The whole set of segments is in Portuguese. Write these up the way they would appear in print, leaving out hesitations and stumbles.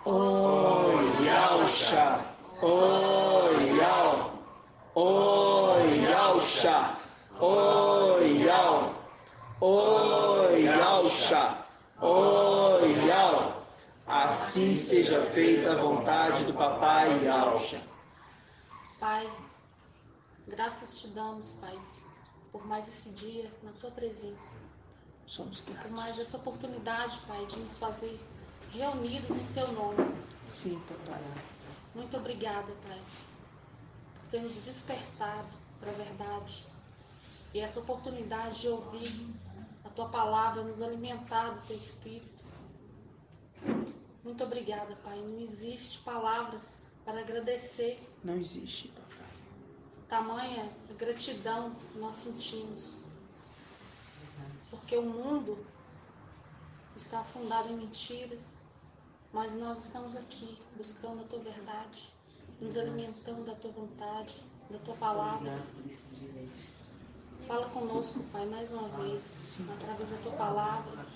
Oyalcha, Oyal, Oyalcha, Oyal, Oyalcha, Oyal. Assim seja feita a vontade do Papai Yalcha. Pai, graças te damos, Pai, por mais esse dia na Tua presença. Por mais essa oportunidade, Pai, de nos fazer reunidos em Teu nome. Sim, Papai. Muito obrigada, Pai, por ter nos despertado para a verdade. E essa oportunidade de ouvir a Tua palavra, nos alimentar do Teu Espírito. Muito obrigada, Pai. Não existe palavras para agradecer. Não existe, Papai. Tamanha gratidão nós sentimos. Porque o mundo está afundado em mentiras, mas nós estamos aqui buscando a Tua verdade, nos alimentando da Tua vontade, da Tua palavra. Fala conosco, Pai, mais uma vez, através da Tua palavra,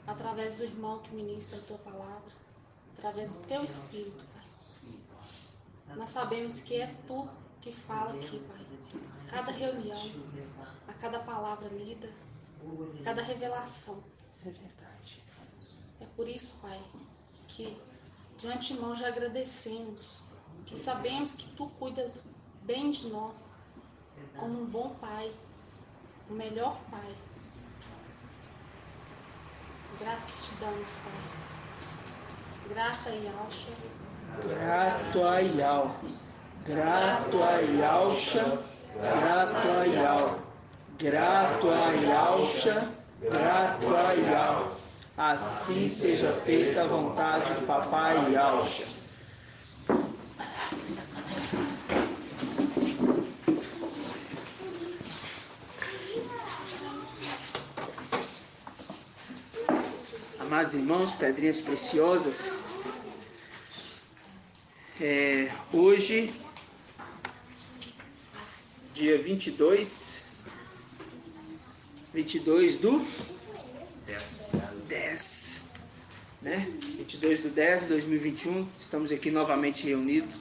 através do irmão que ministra a Tua palavra, através do Teu Espírito, Pai. Nós sabemos que é Tu que fala aqui, Pai. Cada reunião, a cada palavra lida, a cada revelação. É verdade. É por isso, Pai, que de antemão já agradecemos, que sabemos que Tu cuidas bem de nós, como um bom Pai, o melhor Pai. Graças te damos, Pai. Grata e Yalcha. Grato a Yal. Grato a Yalcha. Grato a Yal. Grato a Yalcha. Grato a Yal. Assim seja feita a vontade do Papai Yalcha. Amados irmãos, pedrinhas preciosas, hoje, dia 22 do 10, né? 22 do 10 de 2021, estamos aqui novamente reunidos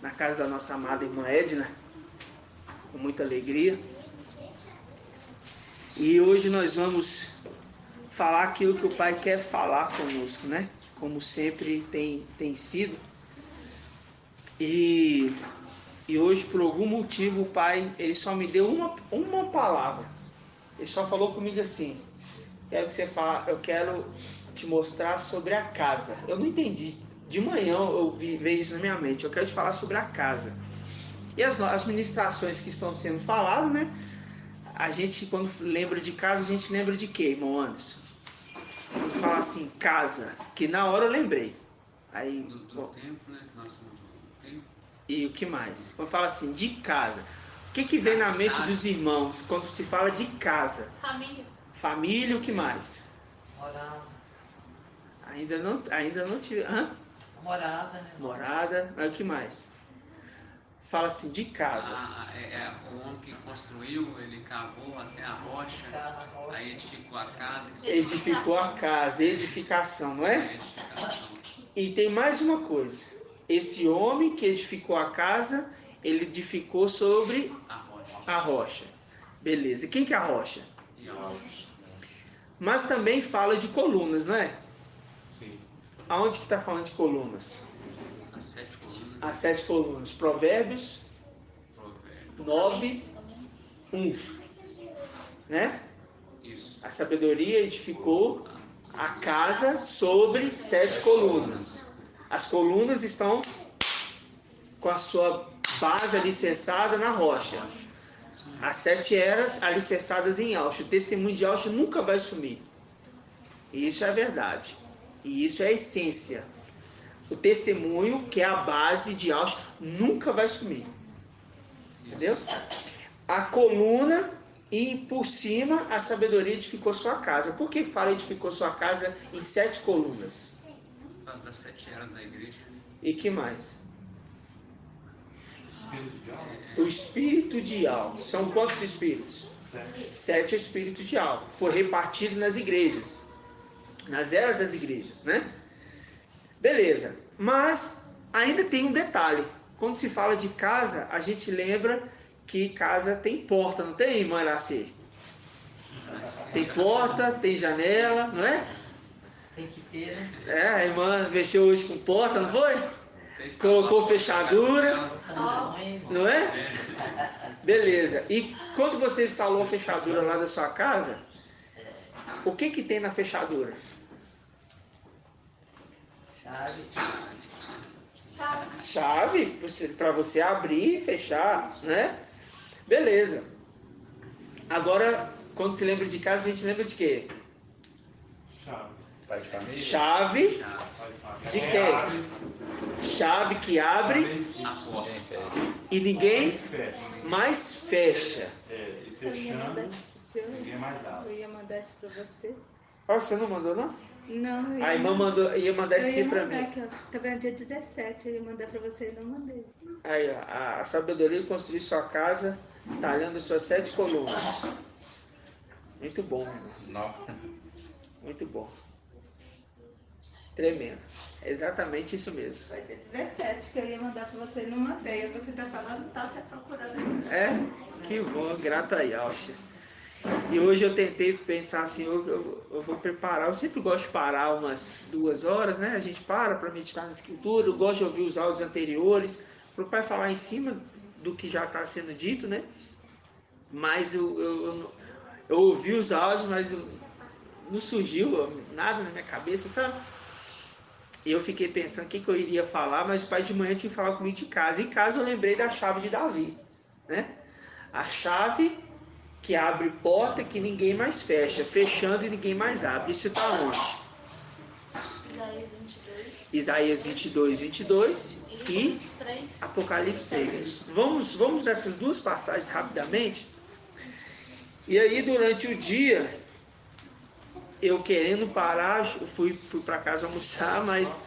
na casa da nossa amada irmã Edna, com muita alegria. E hoje nós vamos falar aquilo que o Pai quer falar conosco, né? Como sempre tem sido. E hoje, por algum motivo, o Pai, ele só me deu uma palavra. Ele só falou comigo assim: eu quero te mostrar sobre a casa. Eu não entendi. De manhã veio isso na minha mente. Eu quero te falar sobre a casa. E as ministrações que estão sendo faladas, né? A gente, quando lembra de casa, a gente lembra de quê, irmão Anderson? Quando fala assim, casa, que na hora eu lembrei. Aí, do tempo, né? Que nós estamos no tempo. E o que mais? Quando fala assim, de casa, o que vem na mente dos irmãos quando se fala de casa? Família. Família, o que mais? Morada. Ainda não tive. Morada, né? Morada, mas o que mais? Fala assim, de casa. O homem que construiu, ele cavou até a rocha, aí edificou a casa. Edificou a casa, edificação, não é? Edificação. E tem mais uma coisa. Esse homem que edificou a casa, ele edificou sobre a rocha. Beleza. E quem que é a rocha? Yalcha. Mas também fala de colunas, não é? Sim. Aonde que está falando de colunas? As 7 colunas. As 7 colunas. Provérbios 9, 1. Né? Isso. A sabedoria edificou a casa sobre 7 colunas. As colunas estão com a sua base alicerçada na rocha. As 7 eras alicerçadas em Yalcha. O testemunho de Yalcha nunca vai sumir. E isso é a verdade. E isso é a essência. O testemunho, que é a base de Yalcha, nunca vai sumir. Entendeu? A coluna e por cima a sabedoria edificou sua casa. Por que fala edificou sua casa em 7 colunas? Por causa das 7 eras da igreja. E que mais? O espírito de algo. São quantos espíritos? 7 espíritos de algo. Foi repartido nas igrejas. Nas eras das igrejas, né? Beleza, mas ainda tem um detalhe. Quando se fala de casa, a gente lembra que casa tem porta, não tem, irmã Iracê? Tem porta, tem janela, não é? Tem que ter, né? É, a irmã mexeu hoje com porta, não foi? Colocou fechadura, não é? Beleza. E quando você instalou a fechadura lá da sua casa, o que tem na fechadura? Chave para você abrir e fechar, né? Beleza. Agora, quando se lembra de casa, a gente lembra de quê? Pai de família. Chave de quê? Chave que abre e ninguém mais fecha. E Eu ia mandar fechando, isso pro seu. ninguém mais dá. Eu ia mandar isso pra você. Ó, você não mandou, não? Não, eu ia A irmã ia mandar isso aqui pra mim. que eu tava no dia 17, eu ia mandar pra você e não mandei. Aí, ó, a sabedoria de construir sua casa, talhando suas 7 colunas. Muito bom, meu irmão. Não. Muito bom. Tremendo. É exatamente isso mesmo. Foi dia 17 que eu ia mandar pra você e não mandei. Você tá falando, tá até procurando aqui. É? Que bom, grata aí, Alcia. E hoje eu tentei pensar assim, eu vou preparar, eu sempre gosto de parar umas 2 horas, né? A gente para meditar na escritura, eu gosto de ouvir os áudios anteriores, para o pai falar em cima do que já está sendo dito, né? Mas eu ouvi os áudios, mas não surgiu nada na minha cabeça, sabe? E eu fiquei pensando o que eu iria falar, mas o pai de manhã tinha que falar comigo de casa. Em casa eu lembrei da chave de Davi, né? A chave que abre porta que ninguém mais fecha, fechando e ninguém mais abre. Isso está onde? Isaías 22, 22 e Apocalipse 3. Vamos nessas duas passagens rapidamente. E aí durante o dia, eu querendo parar, eu fui para casa almoçar, mas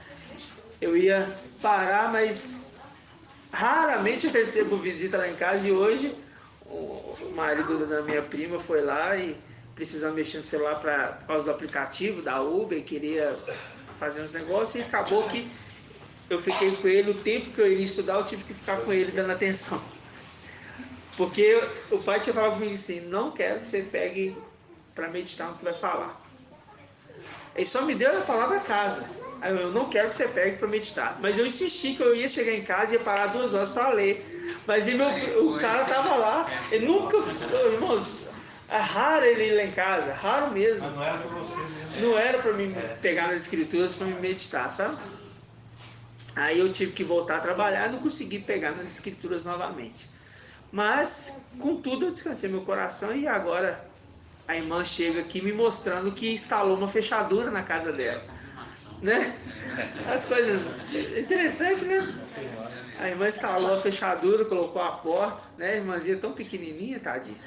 eu ia parar, mas raramente eu recebo visita lá em casa. E hoje o marido da minha prima foi lá e precisava mexer no celular por causa do aplicativo da Uber, queria fazer uns negócios, e acabou que eu fiquei com ele. O tempo que eu iria estudar, eu tive que ficar com ele dando atenção, porque o pai tinha falado comigo assim: não quero que você pegue para meditar no que vai falar. Ele só me deu a palavra casa. Aí eu não quero que você pegue para meditar. Mas eu insisti que eu ia chegar em casa e ia parar 2 horas para ler. Mas o cara estava lá. Ele nunca... Irmãos, é raro ele ir lá em casa. Raro mesmo. Mas não era para você mesmo. Não era para mim pegar nas escrituras para me meditar, sabe? Aí eu tive que voltar a trabalhar e não consegui pegar nas escrituras novamente. Mas, contudo, eu descansei meu coração. E agora a irmã chega aqui me mostrando que instalou uma fechadura na casa dela, né? As coisas interessantes, né? A irmã instalou a fechadura, colocou a porta, né? A irmãzinha tão pequenininha, tadinha,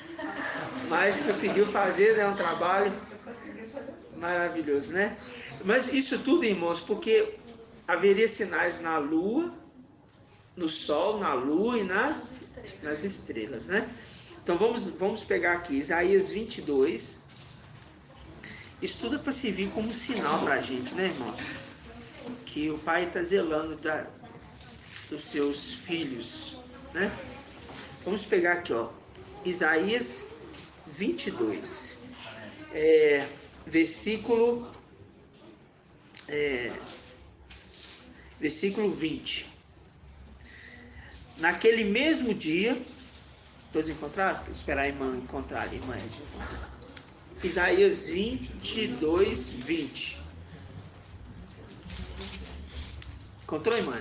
mas conseguiu fazer, né? Um trabalho maravilhoso, né? Mas isso tudo, irmãos, porque haveria sinais na lua, no sol, na lua e nas estrelas, né? Então vamos pegar aqui Isaías 22. Isso tudo é para servir como sinal para a gente, né, irmãos? Que o Pai está zelando dos seus filhos, né? Vamos pegar aqui, ó, Isaías 22, versículo 20. Naquele mesmo dia, todos encontraram? Vou esperar a irmã encontrar, a irmã Edna encontrar. Isaías 22, 20. Encontrou, irmã?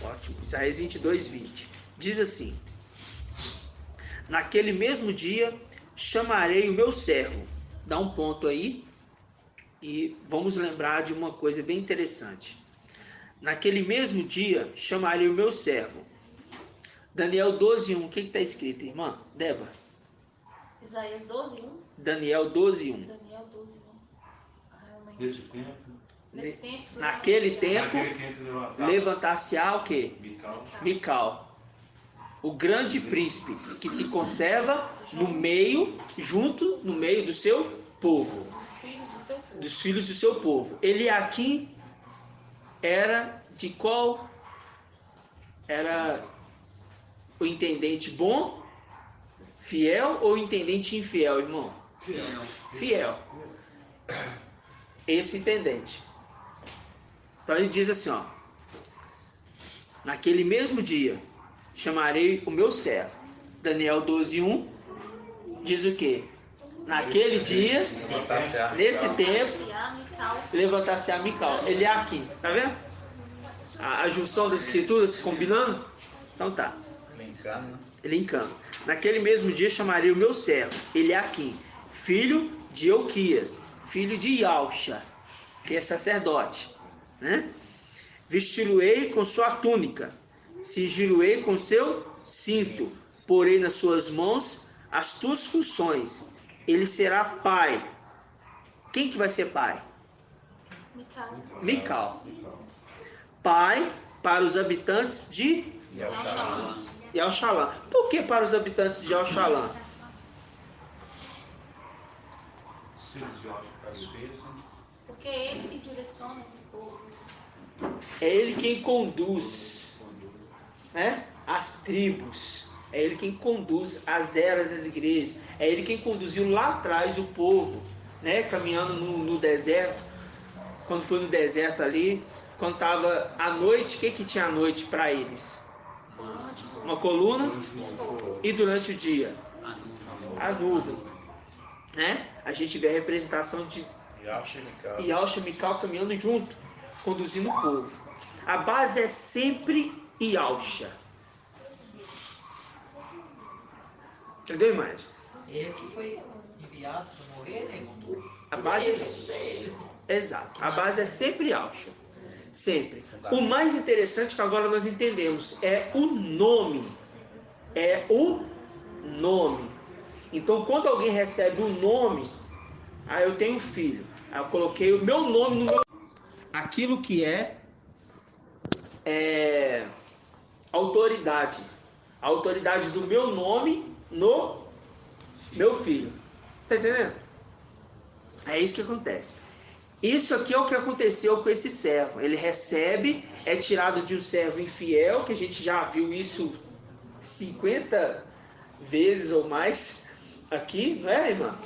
Ótimo. Isaías 22, 20. Diz assim: naquele mesmo dia chamarei o meu servo. Dá um ponto aí e vamos lembrar de uma coisa bem interessante. Naquele mesmo dia chamarei o meu servo. Daniel 12, 1. O que está escrito, irmã? Débora? Isaías 12, 1. Daniel 12, 1. Daniel 12, 1. Desse tempo. Nesse tempo, Naquele tempo, se levantar-se-á o quê? Mical. O grande príncipe que se conserva no meio do seu povo. Os filhos do teu povo. Dos filhos do seu povo. Eliaquim era de qual? Era o intendente bom, fiel ou o intendente infiel, irmão? Fiel. Fiel. Esse intendente. Então ele diz assim, ó: naquele mesmo dia chamarei o meu servo. Daniel 12:1 diz o quê? Naquele dia, nesse tempo, levantar-se a Mical. Ele é assim, tá vendo? A junção das escrituras combinando? Então tá. Ele encana. Naquele mesmo dia chamarei o meu servo, Eliaquim, filho de Euquias, filho de Ialcha, que é sacerdote, né? Vesti-lo-ei com sua túnica, cingi-lo-ei com seu cinto, porei nas suas mãos as tuas funções. Ele será pai. Quem que vai ser pai? Mical. Pai para os habitantes de Yalxalã. Por que para os habitantes de Yalxalã? Porque é ele que direciona esse povo. É ele quem conduz, né, as tribos. É ele quem conduz as eras das igrejas. É ele quem conduziu lá atrás o povo, né, caminhando no deserto. Quando foi no deserto ali, quando estava à noite, o que tinha à noite para eles? Uma coluna. E durante o dia? A nuvem. Né? A gente vê a representação de Yalxa e Mical caminhando junto, conduzindo o povo. A base é sempre Yalxa. Entendeu, irmãs? Ele que foi enviado para morrer, né, irmão? A base é... Exato. A base é sempre Yalxa. Sempre. O mais interessante que agora nós entendemos é o nome. É o nome. Então, quando alguém recebe um nome, eu tenho um filho. Aí eu coloquei o meu nome no meu... Aquilo que é autoridade. A autoridade do meu nome no meu filho. Tá entendendo? É isso que acontece. Isso aqui é o que aconteceu com esse servo. Ele recebe, é tirado de um servo infiel, que a gente já viu isso 50 vezes ou mais aqui, não é, irmã?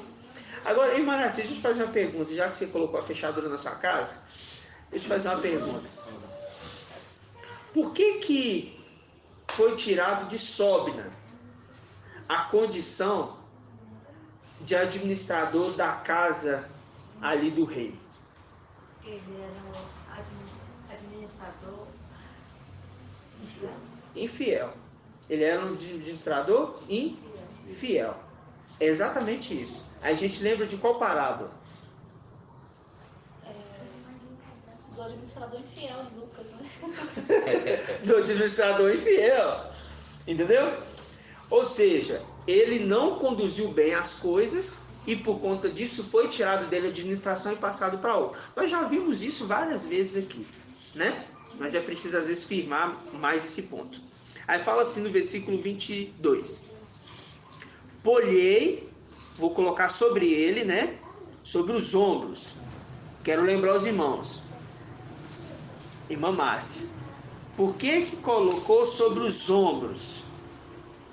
Agora, irmã Nassi, deixa eu te fazer uma pergunta, já que você colocou a fechadura na sua casa, deixa eu te fazer uma pergunta. Por que foi tirado de Sobna a condição de administrador da casa ali do rei? Ele era o administrador Infiel. Ele era um administrador infiel. É exatamente isso. A gente lembra de qual parábola? Do administrador infiel de Lucas, né? Do administrador infiel. Entendeu? Ou seja, ele não conduziu bem as coisas e por conta disso foi tirado dele a administração e passado para outro. Nós já vimos isso várias vezes aqui, né? Mas é preciso às vezes firmar mais esse ponto. Aí fala assim no versículo 22. Polhei, vou colocar sobre ele, né? Sobre os ombros. Quero lembrar os irmãos. Irmã Márcia. Por que colocou sobre os ombros?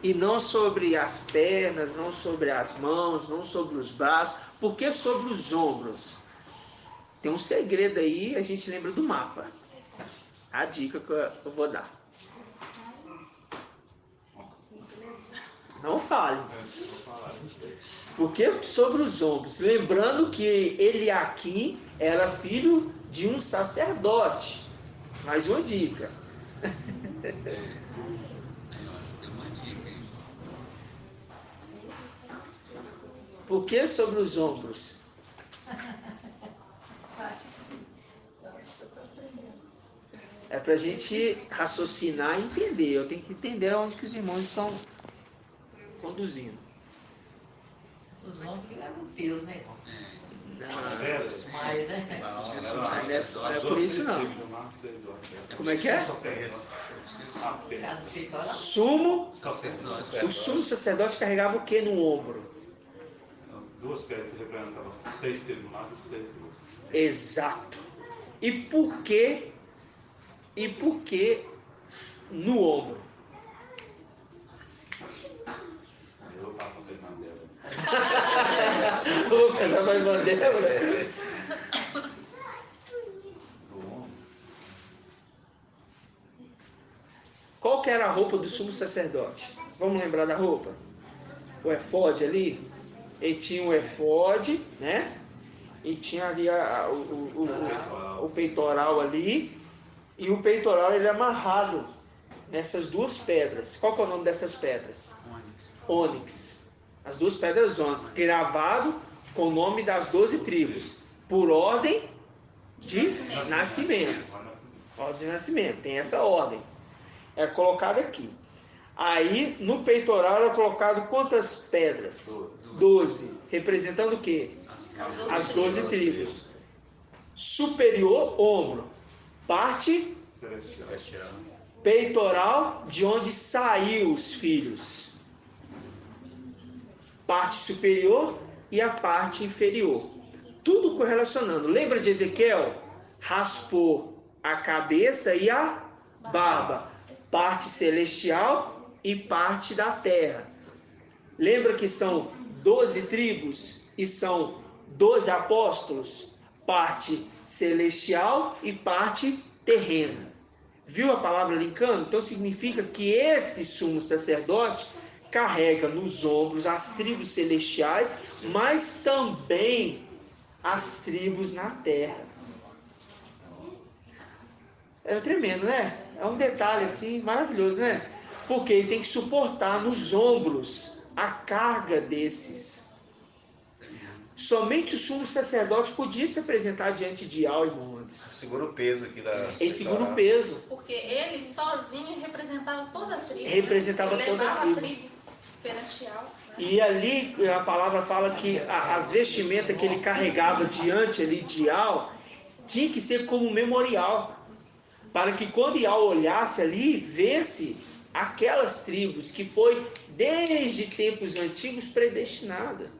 E não sobre as pernas, não sobre as mãos, não sobre os braços. Por que sobre os ombros? Tem um segredo aí, a gente lembra do mapa. A dica que eu vou dar. Não fale. Por que sobre os ombros? Lembrando que Eliaquim era filho de um sacerdote. Mais uma dica. Por que sobre os ombros? É para a gente raciocinar e entender. Eu tenho que entender onde que os irmãos estão conduzindo. Os ombros levam peso, né, irmão? É, Mas, né? Não é por isso não. Como é que é? Cada peitoral. Sumo, Sacerdote. o sumo sacerdote carregava o que no ombro? Duas pedras representavam 6 tribunados e 6 tribunados. Exato. E por que e por que no ombro? Eu vou passar pra irmã dela. Vou casar com a irmã dela. Do ombro. Qual que era a roupa do sumo sacerdote? Vamos lembrar da roupa? O efode ali? Ele tinha o efode, né? E tinha ali o peitoral ali. E o peitoral ele é amarrado nessas duas pedras. Qual que é o nome dessas pedras? Ônix. As duas pedras ônix. Gravado com o nome das 12 tribos. Por ordem de nascimento. Ordem de nascimento. Tem essa ordem. É colocado aqui. Aí no peitoral era colocado quantas pedras? 12. Representando o quê? As 12 tribos. Superior, ombro. Parte Celestial. peitoral, de onde saiu os filhos. Parte superior e a parte inferior. Tudo correlacionando. Lembra de Ezequiel? Raspou a cabeça e a barba. Parte celestial e parte da terra. Lembra que são 12 tribos e são 12 apóstolos? Parte celestial e parte terrena. Viu a palavra linkando? Então significa que esse sumo sacerdote carrega nos ombros as tribos celestiais, mas também as tribos na terra. É tremendo, né? É um detalhe assim maravilhoso, né? Porque ele tem que suportar nos ombros a carga desses. Somente o sumo sacerdote podia se apresentar diante de Al e Moisés. Segura o peso aqui da... Ele segura o peso. Porque ele sozinho representava toda a tribo. Representava né? toda a Levava tribo. Perante Al, né? E ali a palavra fala que as vestimentas que ele carregava diante ali de Al tinha que ser como memorial. Para que quando Al olhasse ali, vesse aquelas tribos que foi desde tempos antigos predestinada.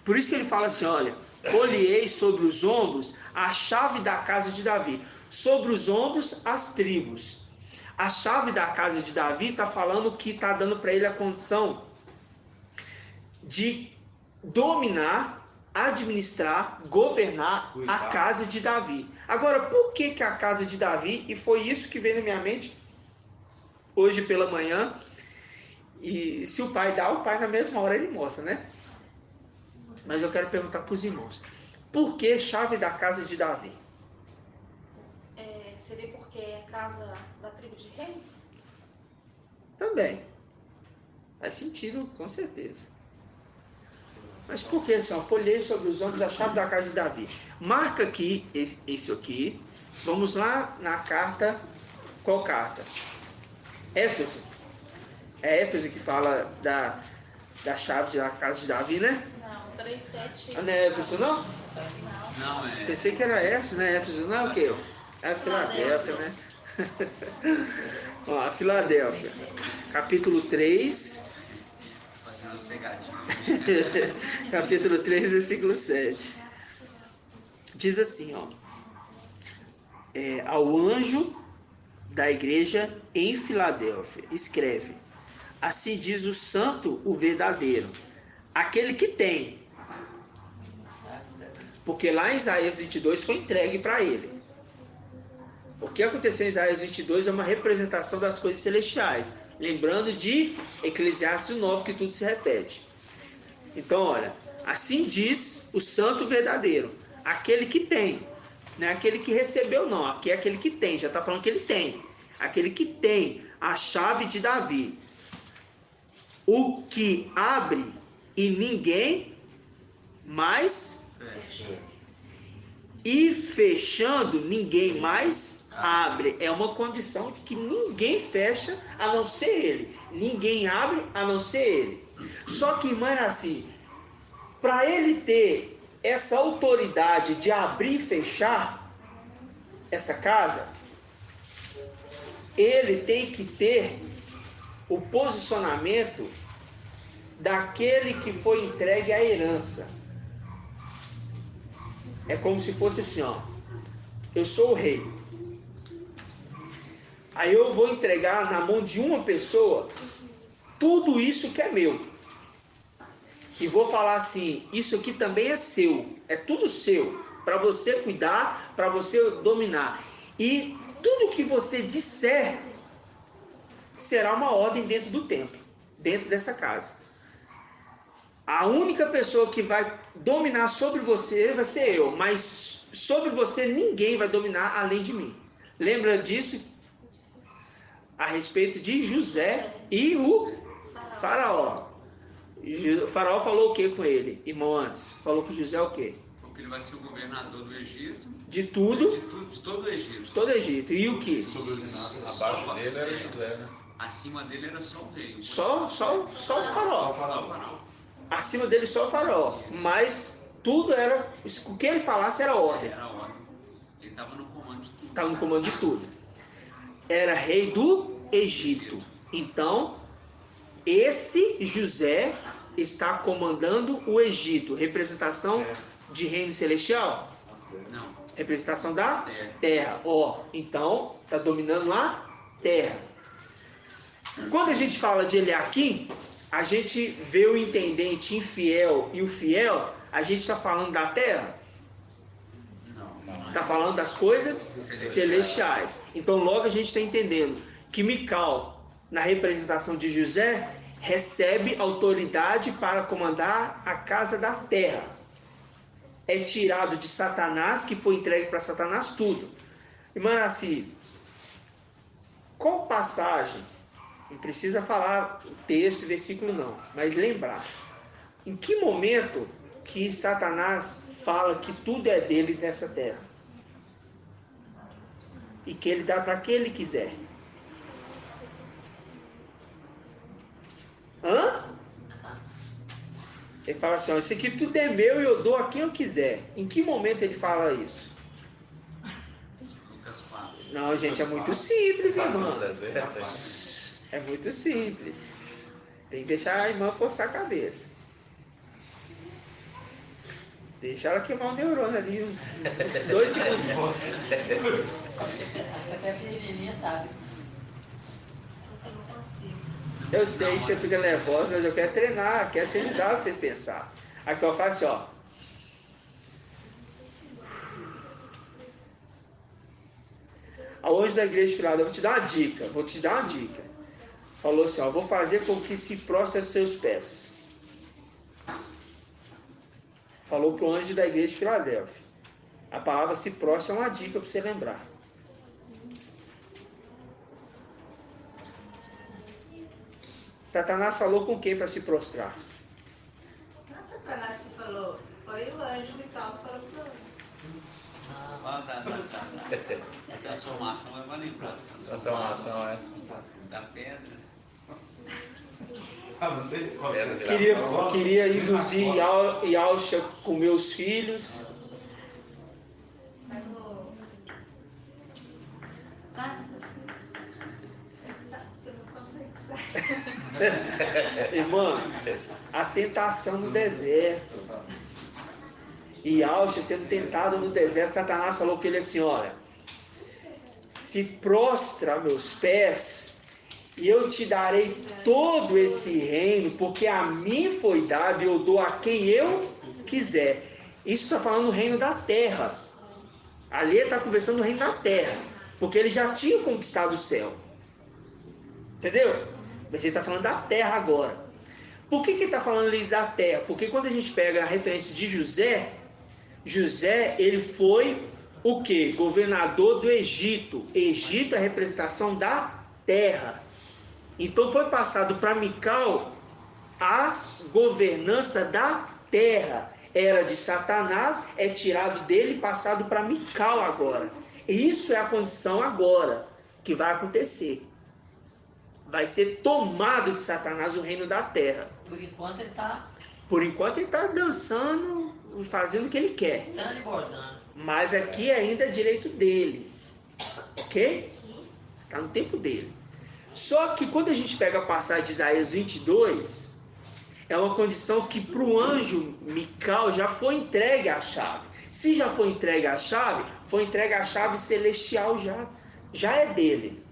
Por isso que ele fala assim, olha, colhei sobre os ombros a chave da casa de Davi. Sobre os ombros, as tribos. A chave da casa de Davi está falando que está dando para ele a condição de dominar, administrar, governar a casa de Davi. Agora, por que a casa de Davi? E foi isso que veio na minha mente hoje pela manhã. E se o pai dá, o pai na mesma hora ele mostra, né? Mas eu quero perguntar para os irmãos. Por que chave da casa de Davi? Seria porque é casa da tribo de reis? Também. Faz sentido, com certeza. Mas por que, Senhor? Folhei sobre os ombros a chave da casa de Davi. Marca aqui, esse aqui. Vamos lá na carta. Qual carta? Éfeso. É Éfeso que fala da chave da casa de Davi, né? Não, 3:7. Não é Éfeso, não? Não, é. Pensei que era Éfeso, né? Éfeso não é o quê? É Filadélfia, né? Ó, a Filadélfia. Capítulo 3. Fazendo as pegadinhas. Capítulo 3, versículo 7. Diz assim, ó. Ao anjo da igreja em Filadélfia, escreve: assim diz o santo, o verdadeiro, aquele que tem. Porque lá em Isaías 22 foi entregue para ele. O que aconteceu em Isaías 22 é uma representação das coisas celestiais. Lembrando de Eclesiastes 9, que tudo se repete. Então, olha, assim diz o santo verdadeiro, aquele que tem. Não é aquele que recebeu, não. Aqui é aquele que tem, já está falando que ele tem. Aquele que tem a chave de Davi. O que abre e ninguém mais... E fechando, ninguém mais abre. É uma condição de que ninguém fecha a não ser ele. Ninguém abre a não ser ele. Só que, irmã, assim, para ele ter essa autoridade de abrir e fechar essa casa, ele tem que ter o posicionamento daquele que foi entregue à herança. É como se fosse assim, ó. Eu sou o rei. Aí eu vou entregar na mão de uma pessoa tudo isso que é meu. E vou falar assim, isso aqui também é seu, é tudo seu, para você cuidar, para você dominar. E tudo que você disser será uma ordem dentro do templo, dentro dessa casa. A única pessoa que vai dominar sobre você vai ser eu, mas sobre você ninguém vai dominar além de mim. Lembra disso a respeito de José e o faraó. O faraó falou o que com ele, irmão, antes? Falou com José o quê? Porque ele vai ser o governador do Egito. De tudo. De todo o Egito. De todo o Egito. E o que? Abaixo dele era José, né? Acima dele era só o rei. Só o faraó. Só o faraó. Acima dele só o faraó. Mas tudo era... O que ele falasse era ordem. Era ordem. Ele estava no comando de tudo. Estava no comando de tudo. Era rei do Egito. Então, esse José está comandando o Egito. Representação de reino celestial? Não. Representação da terra. Ó, então, está dominando a terra. Quando a gente fala de Eliaquim, a gente vê o intendente infiel e o fiel, a gente está falando da terra? Não. Está falando das coisas celestiais. Então logo a gente está entendendo que Mical, na representação de José, recebe autoridade para comandar a casa da terra. É tirado de Satanás, que foi entregue para Satanás tudo. Irmã Araci, qual passagem, não precisa falar o texto e versículo não, mas lembrar, em que momento que Satanás fala que tudo é dele nessa terra? E que ele dá para quem ele quiser. Hã? Ele fala assim, ó, isso aqui tudo é meu e eu dou a quem eu quiser. Em que momento ele fala isso? Lucas fala. Não, gente, é muito simples, Passando irmã. no deserto, É muito simples. Tem que deixar a irmã forçar a cabeça. Deixa ela queimar o neurônio ali uns 2 segundos. Acho que até a pequenininha sabe. Só que eu não consigo. Eu sei que você fica nervosa, mas eu quero treinar, quero te ajudar a você pensar. Aqui eu faço assim, ó. Ao anjo da igreja de Filadélfia, vou te dar uma dica. Falou assim, ó, vou fazer com que se prostre aos seus pés. Falou para o anjo da igreja de Filadélfia. A palavra se prostre é uma dica para você lembrar. Satanás falou com quem para se prostrar? Não é Satanás que falou, foi o anjo Mical que falou para ele. Fala da transformação, mas vai lembrar. Transformação, é. Da pedra. Queria induzir Yalcha com meus filhos. Aí eu... Tá, assim. Eu não consigo sair. Irmã, a tentação no deserto. E Yalcha sendo tentado no deserto, Satanás falou com ele assim, olha, se prostra a meus pés, e eu te darei todo esse reino, porque a mim foi dado e eu dou a quem eu quiser. Isso está falando do reino da terra. Ali está conversando do reino da terra, porque ele já tinha conquistado o céu. Entendeu? Mas ele está falando da terra agora. Por que ele está falando ali da terra? Porque quando a gente pega a referência de José, ele foi o quê? Governador do Egito. Egito é a representação da terra. Então foi passado para Mical a governança da terra. Era de Satanás, é tirado dele e passado para Mical agora. E isso é a condição agora que vai acontecer. Vai ser tomado de Satanás o reino da terra. Por enquanto ele está Por enquanto ele está dançando, fazendo o que ele quer. dando e bordando. Mas aqui ainda é direito dele. Ok? Está no tempo dele. Só que quando a gente pega a passagem de Isaías 22, é uma condição que para o anjo Mical já foi entregue a chave. Se já foi entregue a chave, foi entregue a chave celestial já. Já é dele.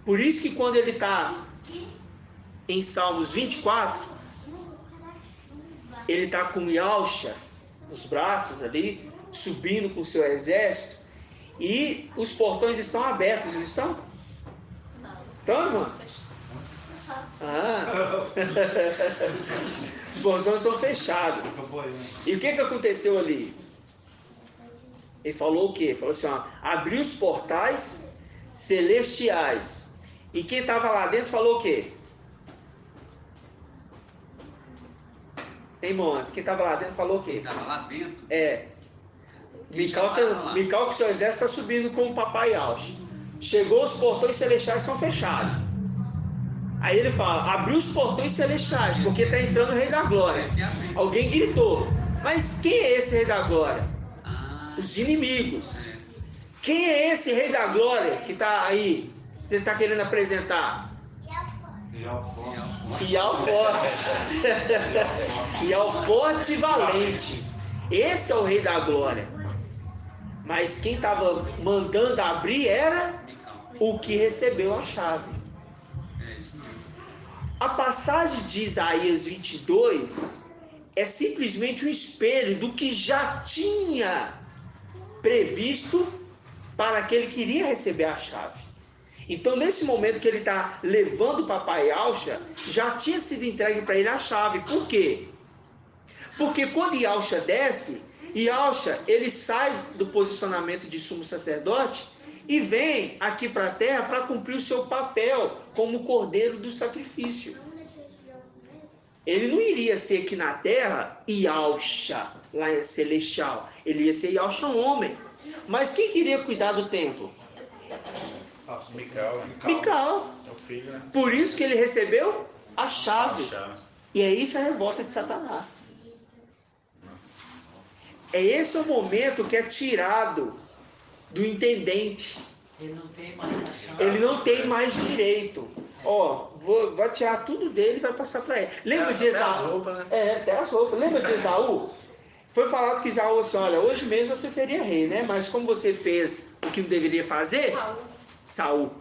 Por isso que quando ele está em Salmos 24, ele está com Yalcha nos braços ali, subindo com o seu exército, e os portões estão abertos, não estão? Estão, irmão? Ah. Os portões estão fechados. E o que aconteceu ali? Ele falou o quê? Falou assim, ó, abriu os portais celestiais. E quem estava lá dentro falou o quê? Hein, Mons? Quem estava lá dentro falou o quê? Estava lá dentro. Mical com seu exército está subindo com o papai Yalcha. Chegou, os portões celestiais estão fechados. Aí ele fala, abriu os portões celestiais, porque está entrando o Rei da Glória. Alguém gritou, mas quem é esse Rei da Glória? Os inimigos. Quem é esse Rei da Glória que está aí? Você está querendo apresentar? Forte e valente. Esse é o Rei da Glória. Mas quem estava mandando abrir era o que recebeu a chave. A passagem de Isaías 22 é simplesmente um espelho do que já tinha previsto para aquele que iria receber a chave. Então, nesse momento que ele está levando o papai Yalcha, já tinha sido entregue para ele a chave. Por quê? Porque quando Yalcha desce, Yalcha, ele sai do posicionamento de sumo sacerdote e vem aqui para a terra para cumprir o seu papel como cordeiro do sacrifício. Ele não iria ser aqui na terra Yalcha, lá em celestial. Ele ia ser Yalcha homem. Mas quem queria cuidar do templo? Mical. É o filho, né? Por isso que ele recebeu a chave. E é isso a revolta de Satanás. É esse o momento que é tirado do intendente. Ele não tem mais a chance. Ele não tem mais direito. Ó, vai tirar tudo dele e vai passar para ele. Lembra de Esaú? Até as roupas, né? Até as roupas. Lembra de Esaú? Foi falado que Esaú assim, olha, hoje mesmo você seria rei, né? Mas como você fez o que não deveria fazer, Saul.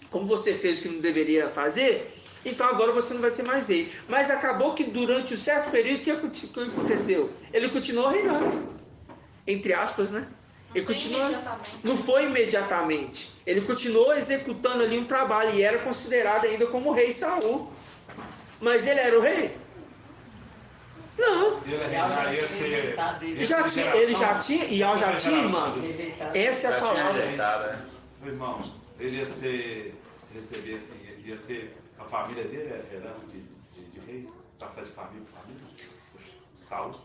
Como você fez o que não deveria fazer, então agora você não vai ser mais rei. Mas acabou que durante um certo período, o que aconteceu? Ele continuou reinando. Entre aspas, né? Ele continuou, não foi imediatamente. Ele continuou executando ali um trabalho e era considerado ainda como rei Saul. Mas ele era o rei? Não. Ele já tinha, irmão. Essa é a palavra. Irmão, ele ia receber assim, ia ser a família dele, a herança de rei, passar de família para família.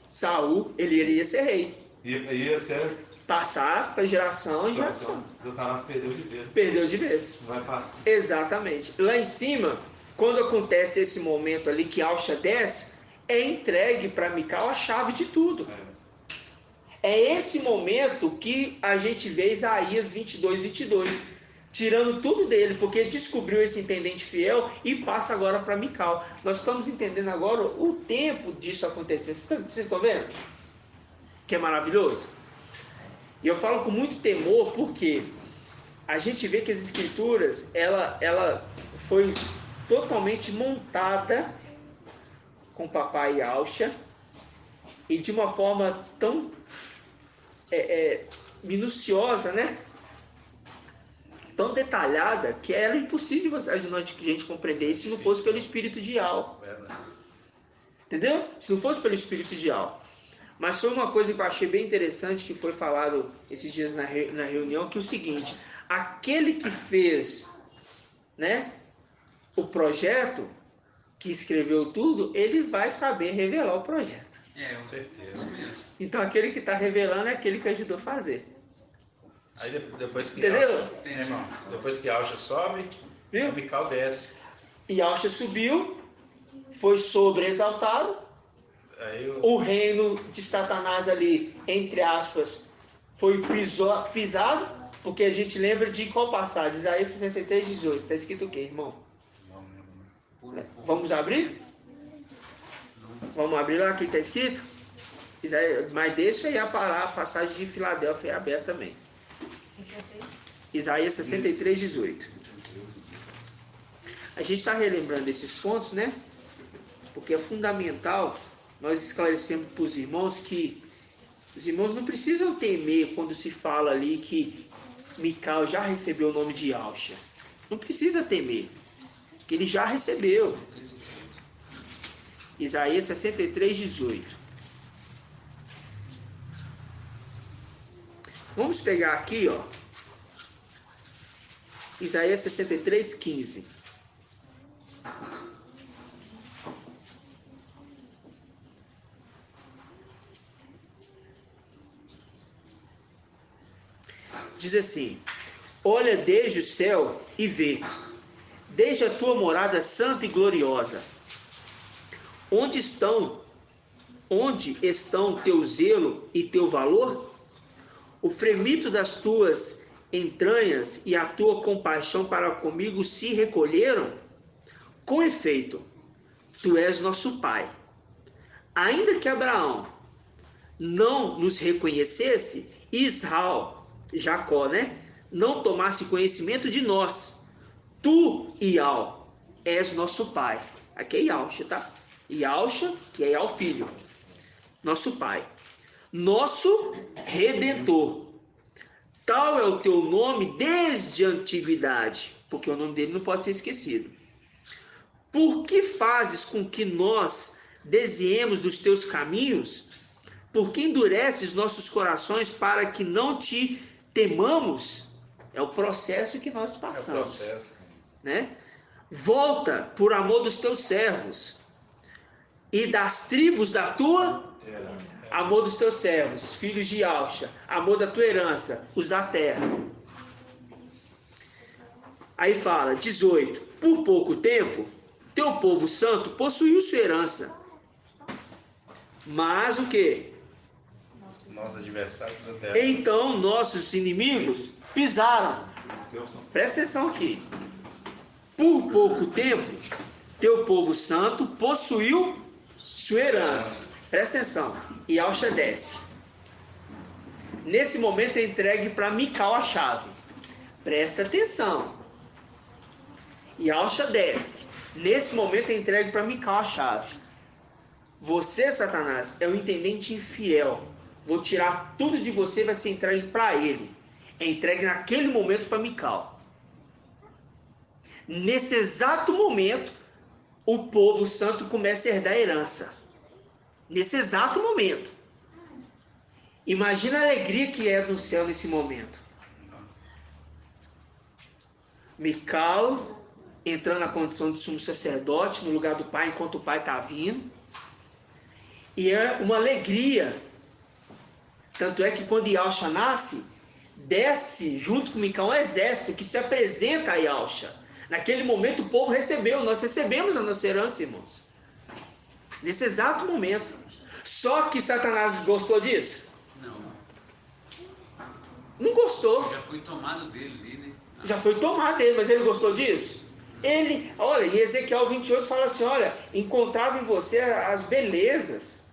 Saul, ele iria ser rei. Ia ser. Passar para geração em geração. Satanás perdeu de vez. Perdeu de vez. Vai para. Exatamente. Lá em cima, quando acontece esse momento ali que Yalcha desce, é entregue para Mical a chave de tudo. É esse momento que a gente vê Isaías 22, tirando tudo dele, porque descobriu esse intendente fiel e passa agora para Mical. Nós estamos entendendo agora o tempo disso acontecer. Vocês estão vendo? Que é maravilhoso? E eu falo com muito temor porque a gente vê que as escrituras, ela foi totalmente montada com papai Yalcha e de uma forma tão minuciosa, né? Tão detalhada que era impossível a gente compreender isso se não fosse pelo espírito de Yal. Entendeu? Se não fosse pelo espírito de Yal. Mas foi uma coisa que eu achei bem interessante que foi falado esses dias na reunião, que é o seguinte: aquele que fez, né, o projeto, que escreveu tudo, ele vai saber revelar o projeto. Com certeza. Então aquele que está revelando é aquele que ajudou a fazer. Aí depois que entendeu? Irmão, depois que Yalcha sobe, o Mical desce. E Yalcha subiu, foi sobreexaltado. O reino de Satanás ali, entre aspas, foi pisado, porque a gente lembra de qual passagem? Isaías 63:18. Está escrito o quê, irmão? Vamos abrir? Vamos abrir lá que está escrito? Mas deixa aí a passagem de Filadélfia aberta também. Isaías 63:18. A gente está relembrando esses pontos, né? Porque é fundamental nós esclarecemos para os irmãos que os irmãos não precisam temer quando se fala ali que Mical já recebeu o nome de Yahshua. Não precisa temer, que ele já recebeu. Isaías 63, 18. Vamos pegar aqui, ó. Isaías 63, 15. Diz assim: olha desde o céu e vê, desde a tua morada santa e gloriosa, onde estão teu zelo e teu valor? O fremito das tuas entranhas e a tua compaixão para comigo se recolheram? Com efeito, tu és nosso Pai. Ainda que Abraão não nos reconhecesse, e Israel, Jacó, né, não tomasse conhecimento de nós, tu, Ial, és nosso Pai. Aqui é Yahshua, tá? Yahshua, que é Ial filho, nosso Pai, nosso Redentor. Tal é o teu nome desde a antiguidade, porque o nome dele não pode ser esquecido. Por que fazes com que nós desviemos dos teus caminhos? Por que endureces nossos corações para que não te temamos? É o processo que nós passamos. É o processo, né? Volta por amor dos teus servos e das tribos da tua amor dos teus servos, filhos de Yahshua, amor da tua herança, os da terra. Aí fala, 18: por pouco tempo, teu povo santo possuiu sua herança. Mas o que? Nossos adversários da terra. Então nossos inimigos pisaram. Presta atenção aqui. Por pouco tempo, teu povo santo possuiu sua herança. Presta atenção. E Yahshua desce. Nesse momento é entregue para Mical a chave. Presta atenção. Yahshua desce. Nesse momento é entregue para Mical a chave. Você, Satanás, é um intendente infiel. Vou tirar tudo de você e vai ser entregue para ele. É entregue naquele momento para Mical. Nesse exato momento, o povo santo começa a herdar a herança. Nesse exato momento. Imagina a alegria que é no céu nesse momento. Mical entrando na condição de sumo sacerdote no lugar do pai enquanto o pai está vindo. E é uma alegria. Tanto é que quando Yahshua nasce, desce junto com Mical um exército que se apresenta a Yahshua. Naquele momento o povo recebeu, nós recebemos a nossa herança, irmãos. Nesse exato momento. Só que Satanás gostou disso? Não. Não gostou. Já foi tomado dele ali, né? Já foi tomado dele, mas ele gostou disso? Ele, olha, em Ezequiel 28 fala assim, olha, encontrava em você as belezas.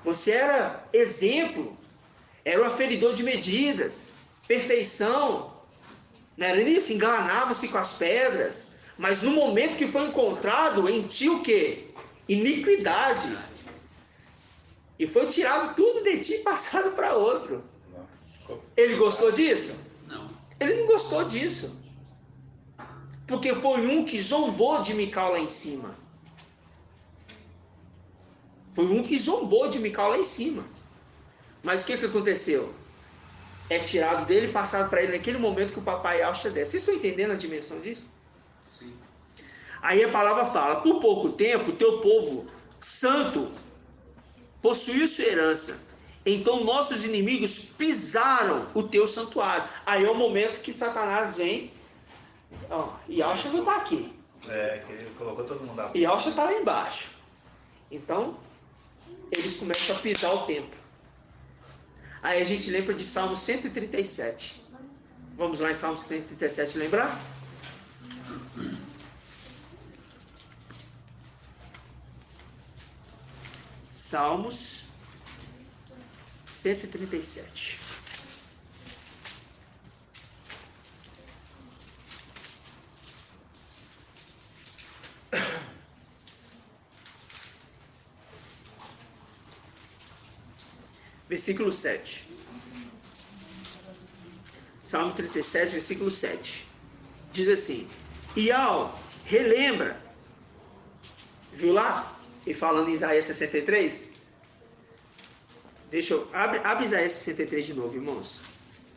Você era exemplo, era o aferidor de medidas, perfeição. Não era isso? Enganava-se com as pedras. Mas no momento que foi encontrado em ti o quê? Iniquidade. E foi tirado tudo de ti e passado para outro. Ele gostou disso? Não. Ele não gostou disso. Porque foi um que zombou de Mical lá em cima. Foi um que zombou de Mical lá em cima. Mas o que aconteceu? É tirado dele e passado para ele naquele momento que o papai Yahshua desce. Vocês estão entendendo a dimensão disso? Sim. Aí a palavra fala, por pouco tempo, teu povo santo possuiu sua herança. Então nossos inimigos pisaram o teu santuário. Aí é o momento que Satanás vem. Ó, Yahshua não está aqui. É, que ele colocou todo mundo lá. Yahshua está lá embaixo. Então, eles começam a pisar o templo. Aí a gente lembra de Salmo 137. Vamos lá em Salmo 137 lembrar? Salmos 137. versículo 7. Salmo 37, versículo 7. Diz assim: Ial, relembra. Viu lá? E falando em Isaías 63. Deixa eu... Abre Isaías 63 de novo, irmãos.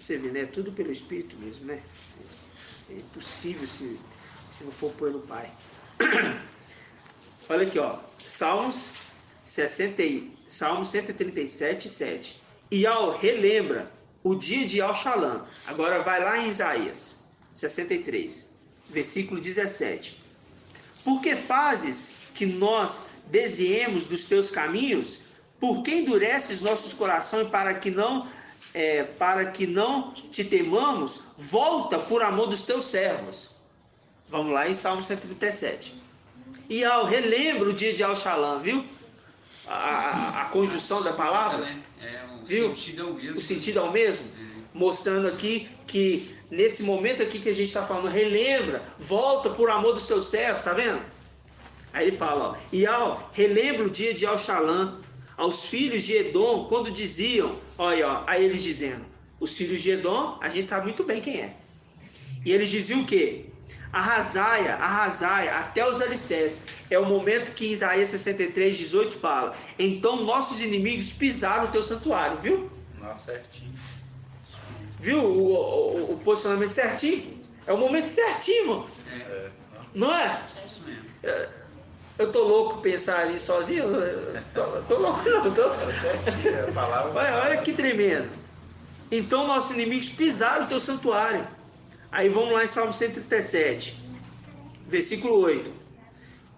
Você vê, né? Tudo pelo Espírito mesmo, né? É impossível se não for pelo Pai. Olha aqui, ó. Salmos 137, 7. Ial, relembra o dia de Al-Shalom. Agora vai lá em Isaías 63, versículo 17. Porque fazes que nós desviemos dos teus caminhos? Por que endureces nossos corações para que não te temamos? Volta por amor dos teus servos. Vamos lá em Salmo 137. E relembra o dia de Al-Shalom, viu? A conjunção da palavra. O viu? sentido é o mesmo. O sentido é o mesmo? Mostrando aqui que nesse momento aqui que a gente está falando, relembra, volta por amor dos teus servos, tá vendo? Aí ele fala, ó, relembra o dia de Al-Shalom, aos filhos de Edom, quando diziam, olha, ó, aí eles dizendo, os filhos de Edom, a gente sabe muito bem quem é. E eles diziam o quê? Arrasaia, até os alicerces. É o momento que em Isaías 63, 18 fala, então nossos inimigos pisaram o teu santuário, viu? Nossa, certinho. Viu o posicionamento certinho? É o momento certinho, irmãos. Não é? É isso mesmo. Eu tô louco pensar ali sozinho? Tô louco não. É certinho, a palavra. Olha que tremendo. Então nossos inimigos pisaram o teu santuário. Aí vamos lá em Salmo 137, versículo 8.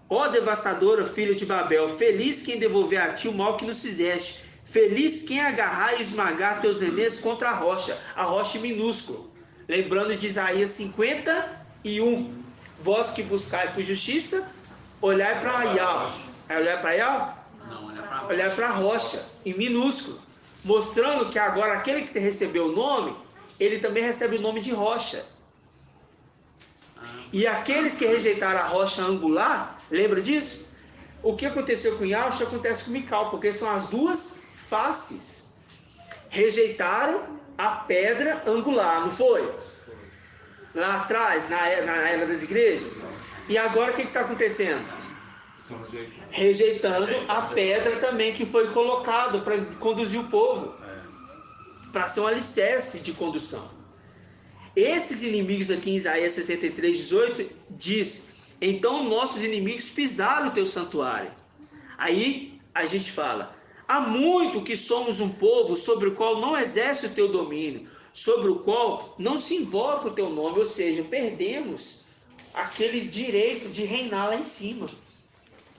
Ó devastadora filha de Babel, feliz quem devolver a ti o mal que nos fizeste. Feliz quem agarrar e esmagar teus nenéns contra a rocha minúscula. Lembrando de Isaías 51. Vós que buscai por justiça, olhai para Ial. Olhar para Ial? Não, olhar para Olhar para a rocha, em minúsculo. Mostrando que agora aquele que recebeu o nome, ele também recebe o nome de rocha. E aqueles que rejeitaram a rocha angular, lembra disso? O que aconteceu com Ial, acontece com Mical, porque são as duas faces. Rejeitaram a pedra angular, não foi? Lá atrás, na era das igrejas. E agora o que está acontecendo? Rejeitando a pedra também que foi colocado para conduzir o povo. Para ser um alicerce de condução. Esses inimigos aqui em Isaías 63, 18, diz, então nossos inimigos pisaram o teu santuário. Aí a gente fala, há muito que somos um povo sobre o qual não exerce o teu domínio, sobre o qual não se invoca o teu nome, ou seja, perdemos aquele direito de reinar lá em cima.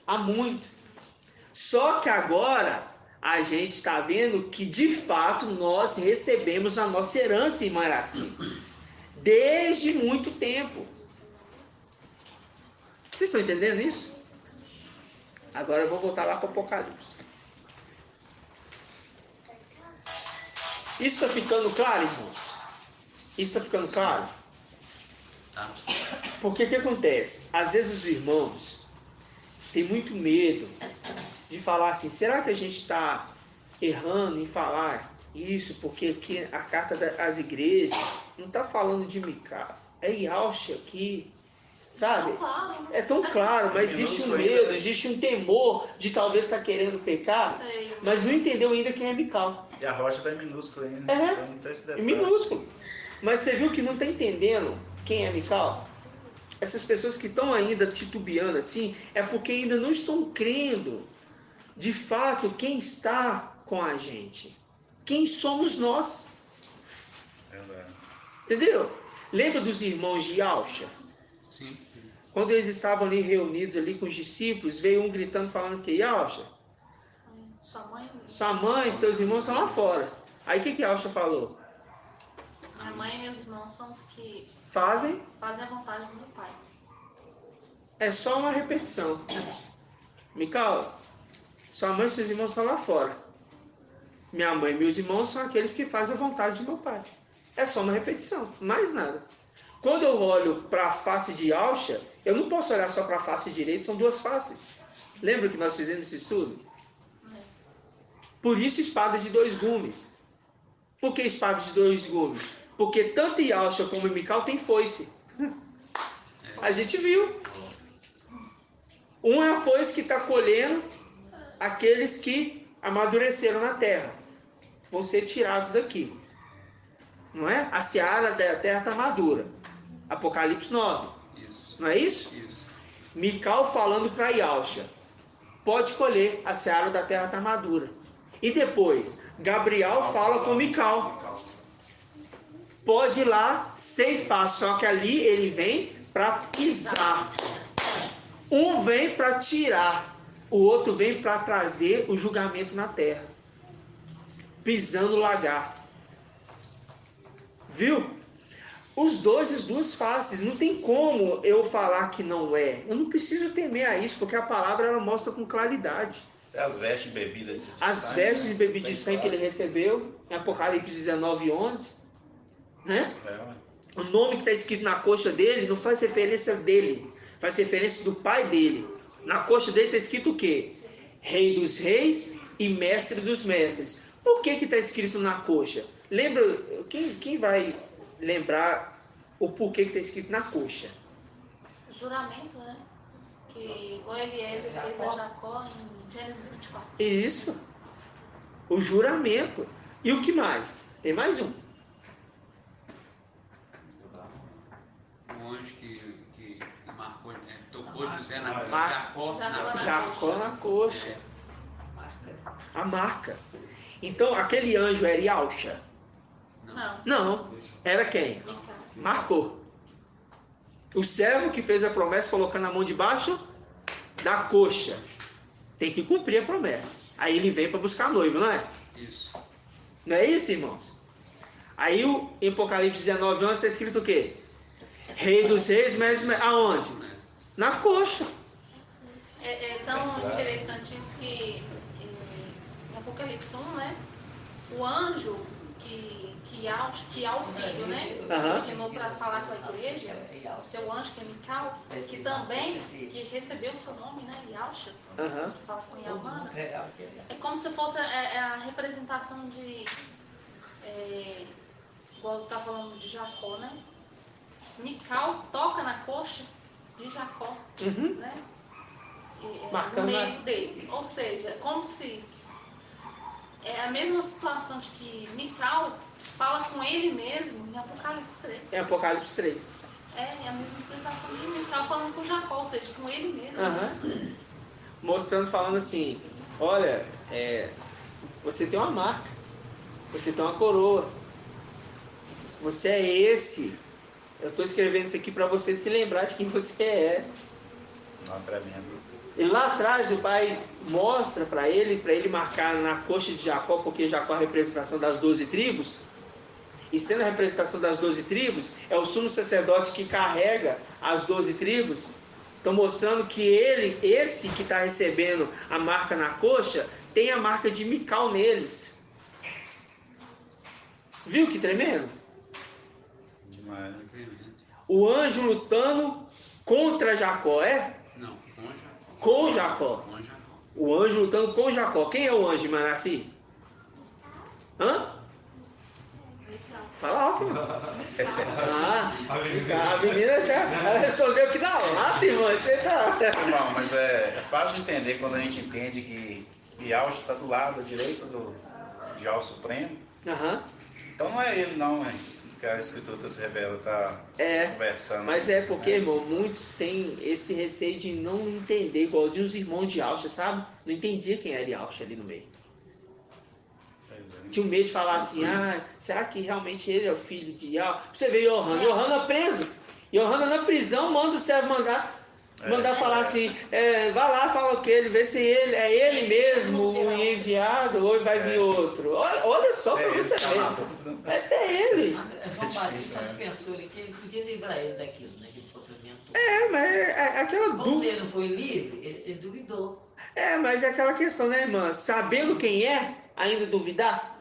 Há muito. Só que agora a gente está vendo que de fato nós recebemos a nossa herança em Maraci. Desde muito tempo. Vocês estão entendendo isso? Agora eu vou voltar lá para o Apocalipse. Isso está ficando claro, irmãos? Isso está ficando claro? Tá. Porque o que acontece? Às vezes os irmãos têm muito medo de falar assim, será que a gente está errando em falar isso? Porque aqui a carta das igrejas não está falando de Mical, é Yaush aqui, sabe? É tão claro, mas existe um medo, existe um temor de talvez estar querendo pecar, mas não entendeu ainda quem é Mical. E a rocha está minúscula ainda. É, Então, é minúsculo. Mas você viu que não está entendendo quem é Mical? Essas pessoas que estão ainda titubeando assim, é porque ainda não estão crendo de fato quem está com a gente. Quem somos nós. Entendeu? Lembra dos irmãos de Alcha? Sim. Quando eles estavam ali reunidos ali com os discípulos, veio um gritando falando que Alcha, sua mãe e seus irmãos estão lá fora. Aí o que Alcha falou? Minha mãe e meus irmãos são os que Fazem a vontade do meu pai. É só uma repetição. Mical, sua mãe e seus irmãos estão lá fora. Minha mãe e meus irmãos são aqueles que fazem a vontade de meu pai. É só uma repetição, mais nada. Quando eu olho para a face de Alcha, eu não posso olhar só para a face direita, são duas faces. Lembra que nós fizemos esse estudo? Por isso espada de 2 gumes. Por que espada de 2 gumes? Porque tanto Yalcha como Mical tem foice. A gente viu. Um é a foice que está colhendo aqueles que amadureceram na terra. Vão ser tirados daqui. Não é? A seara da terra está madura. Apocalipse 9. Isso. Não é isso? Isso. Mical falando para Yalcha. Pode colher, a seara da terra está madura. E depois, Gabriel fala com Mical. Pode ir lá ceifar, só que ali ele vem para pisar. Um vem para tirar, o outro vem para trazer o julgamento na terra. Pisando o lagar. Viu? Os dois, as duas faces. Não tem como eu falar que não é. Eu não preciso temer a isso, porque a palavra ela mostra com claridade. As vestes de bebida de As sangue, vestes de bebida de bem sangue que ele claro. recebeu, em Apocalipse 19, 11. Né? É, O nome que está escrito na coxa dele não faz referência dele, faz referência do pai dele. Na coxa dele está escrito o quê? Rei dos reis e mestre dos mestres. Por que está escrito na coxa? Lembra, quem vai lembrar o porquê que está escrito na coxa? Juramento, né? Que o Eliezer fez a Jacó em Gênesis 24. Isso. O juramento. E o que mais? Tem mais um. O anjo que marcou, tocou José na Mar- Jacó Jacó na na coxa. A marca. Então, aquele anjo era Yalcha? Não. Não. Era quem? Mical. Marcou. O servo que fez a promessa colocando a mão debaixo da coxa. Tem que cumprir a promessa. Aí ele vem para buscar a noiva, não é? Isso. Não é isso, irmãos? Aí em Apocalipse 19, 11 está escrito o quê? Rei dos reis, mestre, aonde? Na coxa. É tão interessante isso que em Apocalipse 1, né? O anjo que há o filho, né? Aham. Inclinou para falar com a igreja, o seu anjo que é Mical, que também que recebeu o seu nome, né? Yalcha, Aham. que fala com Yalmana. É como se fosse a representação de, igual está falando de Jacó, né? Mical toca na coxa de Jacó, Uhum. né? Marcando No meio dele. Ou seja, é como se é a mesma situação de que Mical fala com ele mesmo em Apocalipse 3. É Apocalipse 3. É a mesma interpretação de Mical falando com Jacó, ou seja, com ele mesmo. Aham. Mostrando, falando assim, olha, você tem uma marca, você tem uma coroa, você é esse. Eu estou escrevendo isso aqui para você se lembrar de quem você é. não, tremendo. E lá atrás o pai mostra para ele marcar na coxa de Jacó, porque Jacó é a representação das 12 tribos. E sendo a representação das 12 tribos, é o sumo sacerdote que carrega as 12 tribos. Estão mostrando que esse que está recebendo a marca na coxa, tem a marca de Mical neles. Viu que tremendo? Demais. Tremendo. O anjo lutando contra Jacó, é? Não, com Jacó. Com Jacó. Com Jacó. O anjo lutando com Jacó. Quem é o anjo, Manassi? Hã? Fala alto, irmão. A menina ela respondeu que na lata, irmão. Você tá... Irmão, mas é fácil de entender quando a gente entende que Yalcha está do lado direito de Al Supremo. Aham. Então não é ele não, hein? Que a escritura se revela, tá conversando. Mas é porque, irmão, muitos têm esse receio de não entender, igualzinho os irmãos de Yalcha, sabe? Não entendia quem era Yalcha ali no meio. Tinha um medo de falar assim, será que realmente ele é o filho de Yalcha? Você vê Yohana preso. Yohana na prisão manda o servo mandar falar assim, vai lá, fala o que ele, vê se é ele mesmo o enviado ou vai vir outro. Olha só para você ver. É ele. João Batista pensou que ele podia livrar ele daquilo, daquele sofrimento. Mas é aquela Como dúvida. ele não foi livre, ele duvidou. Mas é aquela questão, né, irmã? Sabendo quem é, ainda duvidar?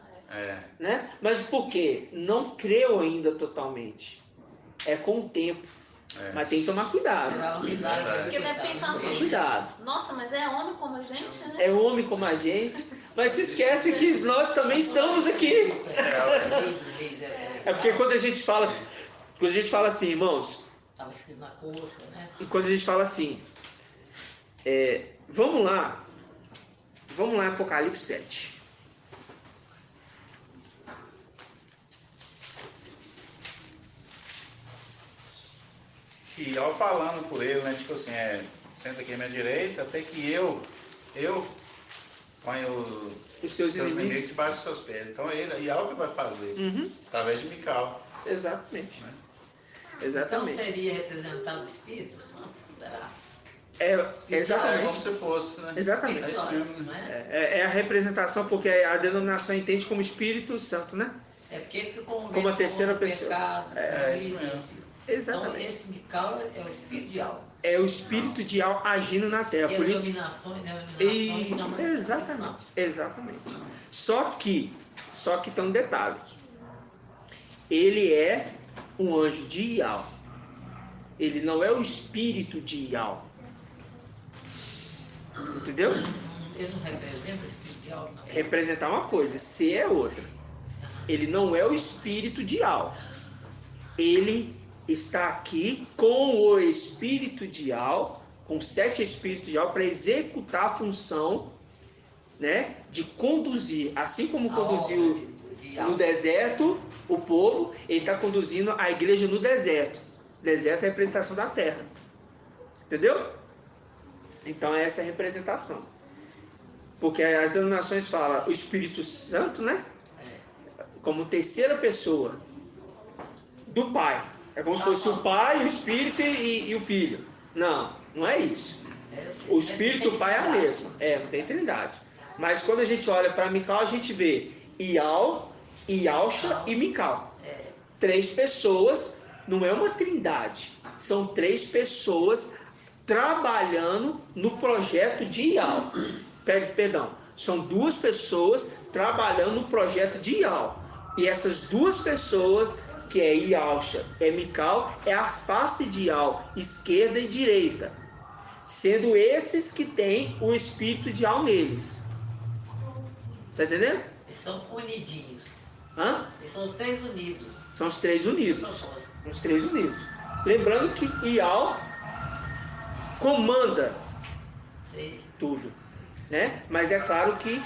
Né? Mas por quê? Não creu ainda totalmente. É com o tempo. Mas tem que tomar cuidado. Porque deve pensar assim, Cuidado. nossa, mas é homem como a gente, né? É homem como a gente. Mas se esquece que nós também estamos aqui. É porque quando a gente fala assim, irmãos, Estava escrito na coxa, né? e quando a gente fala assim, vamos lá em Apocalipse 7. E ao falando por ele, né? Tipo assim, senta aqui à minha direita, até que eu ponho Os seus inimigos debaixo dos seus pés. Então ele é o que vai fazer, através de Mical. Exatamente. Né? Exatamente. Então seria representado o Espírito Santo? Será? É como Exatamente. se fosse, né? Exatamente. É isso mesmo, Não né? é? É a representação, porque a denominação entende como Espírito Santo, né? É porque ele ficou Como a terceira com o pessoa. pecado, É isso com mesmo. isso. Exatamente. Então esse Mical é o Espírito de algo. É o Espírito de algo agindo na terra. E Por as isso. dominações chamam de Exatamente. Exatamente. Só que tem um detalhe. Ele é um anjo de Ial. Ele não é o espírito de Ial. Entendeu? Ele não representa o Espírito de algo, não. Representar uma coisa, ser é outra. Ele não é o espírito de Ial. Ele está aqui com o espírito de Ial, com 7 espíritos de Ial, para executar a função, né, de conduzir, assim como A conduziu obra de no algo. deserto o povo, ele está conduzindo a igreja no deserto. Deserto é a representação da terra. Entendeu? Então essa é a representação. Porque as denominações falam o Espírito Santo, né? Como terceira pessoa do Pai. É como se fosse o Pai, o Espírito e o Filho. Não é isso. O Espírito e o Pai é a mesma. Não tem trindade. Mas quando a gente olha para Mical, a gente vê Ial, Ialcha e Mical. 3 pessoas, não é uma trindade. São 3 pessoas trabalhando no projeto de Ial. Perdão, são 2 pessoas trabalhando no projeto de Ial. E essas 2 pessoas, que é Ialcha e Mical, é a face de Ial, esquerda e direita. Sendo esses que têm o espírito de Ial neles. Tá entendendo? Eles são unidinhos. Hã? Eles são os 3 unidos. São os 3 unidos. Os 3 unidos. Lembrando que Ial comanda Sei. tudo, né? Mas é claro que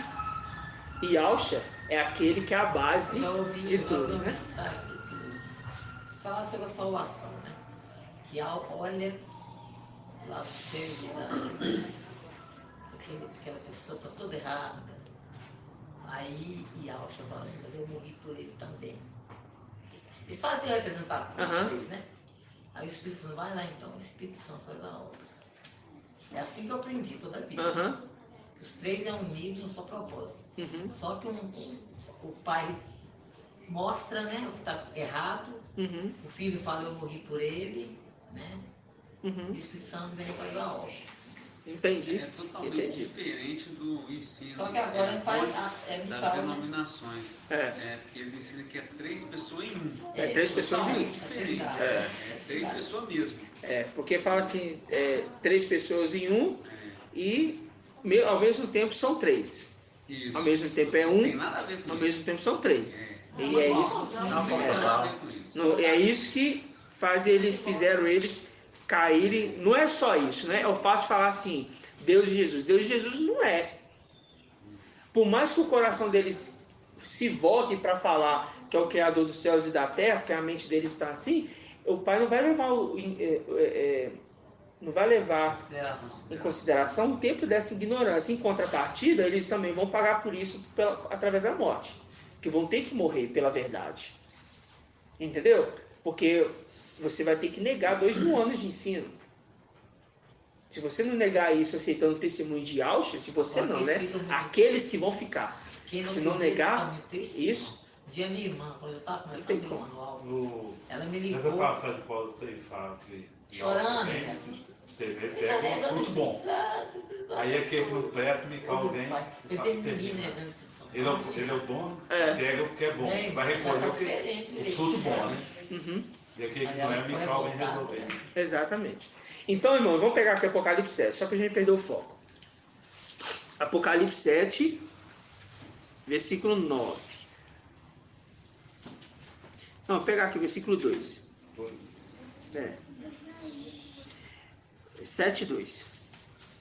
Ialcha é aquele que é a base Eu já ouvi de tudo, uma né? mensagem que fala sobre a salvação, né? Que olha lá do céu e aquela pessoa está toda errada. Aí Ialcha fala assim, mas eu morri por ele também. Eles fazem a representação dos 3, né? Aí o Espírito Santo vai lá então, o Espírito Santo faz a obra. É assim que eu aprendi toda a vida. Os 3 é unidos no seu propósito. Só que o Pai mostra, né, o que está errado. O Filho fala, eu morri por ele, né? E o Espírito Santo vem e faz a obra. Entendi. É totalmente diferente do ensino. Só que agora ele faz das Mical, né? denominações. Porque ele ensina que é 3 pessoas em um. É 3 pessoas em um. Diferente. 3 pessoas mesmo. Porque fala assim, 3 pessoas em um e ao mesmo tempo são 3. Isso. Ao mesmo tempo é Não tem um, nada a ver com ao isso. mesmo tempo são 3. E é isso. Não tem nada a ver com isso. É isso que fizeram eles caírem. Não é só isso, né? É o fato de falar assim, Deus e Jesus. Deus e Jesus não é. Por mais que o coração deles se volte para falar que é o Criador dos céus e da terra, porque a mente deles está assim, o Pai não vai levar em consideração o tempo dessa ignorância. Em contrapartida, eles também vão pagar por isso através da morte, que vão ter que morrer pela verdade. Entendeu? Porque você vai ter que negar 2000 anos de ensino. Se você não negar isso aceitando o testemunho de Auschwitz, se você não, né? Aqueles que vão ficar. Se não negar isso, Um dia minha irmã, quando eu estava começando o manual, ela me Nessa ligou, passagem de Paulo Ceifar, que chorando, vem, né? você vê, pega um susto bom. Aí aquele que não presta, Mical vem. Ele tem ninguém negando a inscrição. Ele é o dono, pega o que é bom. Vai recolher o susto bom, né? E aquele que não é, Mical vem resolver. exatamente. Então, irmãos, vamos pegar aqui Apocalipse 7, só que a gente perdeu o foco. Apocalipse 7, versículo 9. Não, vou pegar aqui o versículo 2. 7:2.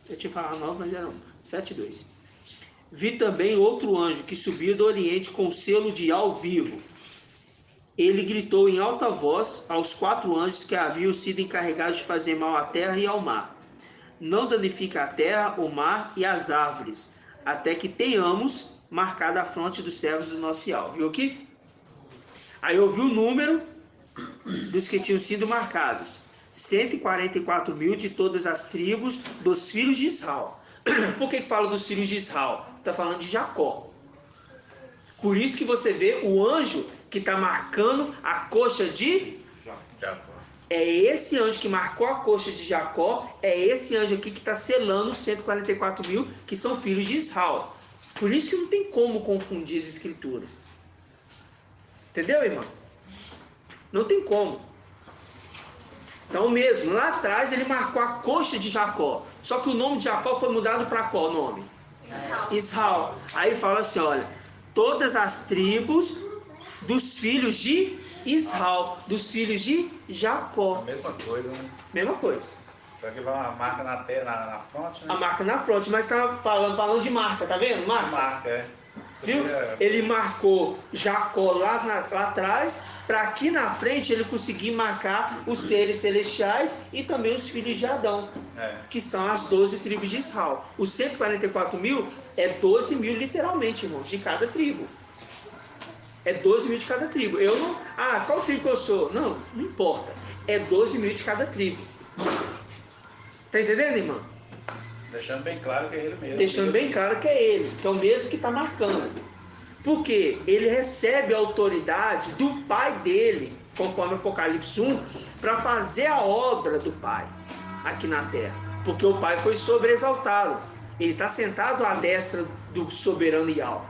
Eu tinha falado 9, mas era 7:2. Vi também outro anjo que subia do Oriente com o selo de ao vivo. Ele gritou em alta voz aos 4 anjos que haviam sido encarregados de fazer mal à terra e ao mar. Não danifica a terra, o mar e as árvores, até que tenhamos marcado a fronte dos servos do nosso Yahweh. Viu aqui? Aí eu vi o número dos que tinham sido marcados. 144.000 de todas as tribos dos filhos de Israel. Por que fala dos filhos de Israel? Está falando de Jacó. Por isso que você vê o anjo que está marcando a coxa de Jacó. É esse anjo que marcou a coxa de Jacó, é esse anjo aqui que está selando os 144.000 que são filhos de Israel. Por isso que não tem como confundir as escrituras. Entendeu, irmão? Não tem como. Então mesmo, lá atrás ele marcou a coxa de Jacó. Só que o nome de Jacó foi mudado para qual nome? Israel. Aí fala assim, olha, todas as tribos dos filhos de Israel, dos filhos de Jacó. A mesma coisa, né? Mesma coisa. Só que vai uma marca na fronte, né? A marca na fronte, mas está falando de marca, tá vendo? Marca, é. Viu? Ele marcou Jacó lá atrás, para aqui na frente ele conseguir marcar os seres celestiais e também os filhos de Adão, que são as 12 tribos de Israel. Os 144.000 é 12.000 literalmente, irmãos, de cada tribo. É 12.000 de cada tribo. Eu não... Ah, qual tribo que eu sou? Não importa. É 12.000 de cada tribo. Tá entendendo, irmão? Deixando bem claro que é ele mesmo. Deixando bem claro que é ele, que é o mesmo que está marcando. Porque ele recebe a autoridade do pai dele, conforme Apocalipse 1, para fazer a obra do pai aqui na terra. Porque o pai foi sobreexaltado. Ele está sentado à destra do soberano Yahweh.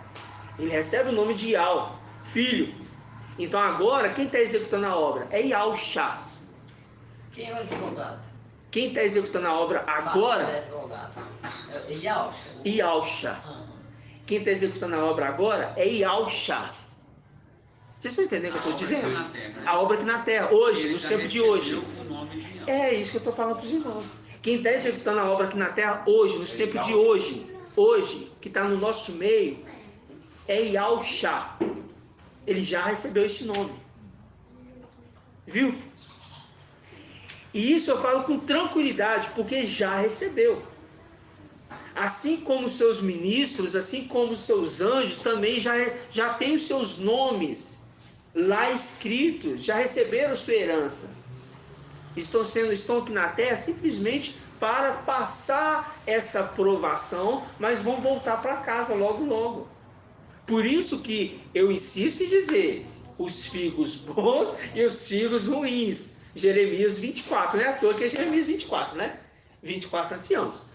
Ele recebe o nome de Yahweh, filho. Então agora, quem está executando a obra? É Yahushua. Quem é o advogado? Quem está executando a obra agora? É Yahushua. Yahushua. Quem está executando a obra agora é Yahushua. Vocês estão entendendo o que eu estou dizendo? A obra aqui na terra, hoje, nos tempos de hoje. É isso que eu estou falando para os irmãos. Quem está executando a obra aqui na terra hoje, nos tempos de hoje, que está no nosso meio, é Yahushua. Ele já recebeu esse nome. Viu? E isso eu falo com tranquilidade, porque já recebeu. Assim como os seus ministros, assim como os seus anjos, também já têm os seus nomes lá escritos, já receberam sua herança. Estão aqui na terra simplesmente para passar essa provação, mas vão voltar para casa logo, logo. Por isso que eu insisto em dizer, os figos bons e os figos ruins. Jeremias 24, não é à toa que é Jeremias 24, né? 24 anciãos.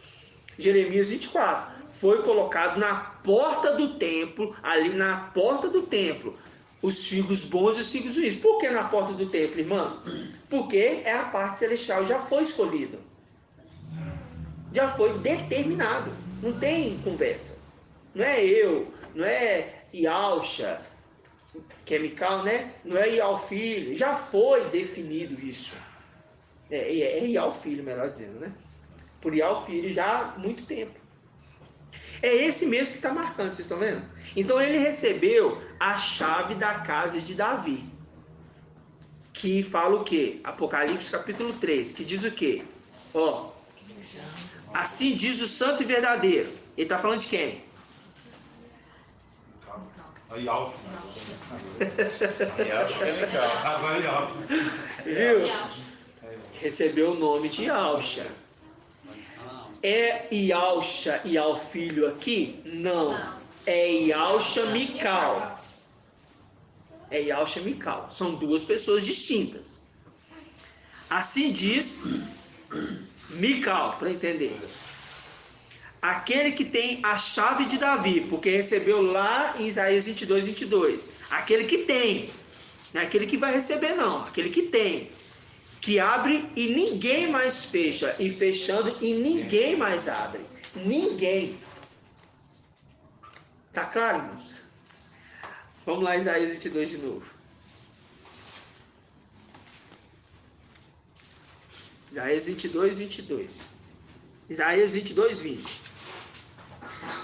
Jeremias 24 foi colocado na porta do templo, ali na porta do templo, os figos bons e os figos ruins. Por que na porta do templo, irmão? Porque a parte celestial já foi escolhida. Já foi determinado. Não tem conversa. Não é eu, não é Yahushua, que é Mical, né? Não é Ial Filho. Já foi definido isso. É Ial Filho, melhor dizendo, né? Por Ial Filho já há muito tempo. É esse mesmo que está marcando, vocês estão vendo? Então ele recebeu a chave da casa de Davi. Que fala o quê? Apocalipse capítulo 3, que diz o quê? Ó, assim diz o santo e verdadeiro. Ele está falando de quem? Viu? Recebeu o nome de Yahushua. É Yahushua e ao filho aqui? Não. É Yahushua Mical. É Yahushua Mical. São duas pessoas distintas. Assim diz Mical, para entender. Aquele que tem a chave de Davi, porque recebeu lá em Isaías 22, 22. Aquele que tem. Não é aquele que vai receber, não. Aquele que tem. Que abre e ninguém mais fecha. E fechando e ninguém mais abre. Ninguém. Tá claro, irmãos? Vamos lá, Isaías 22 de novo. Isaías 22, 22. Isaías 22, 20.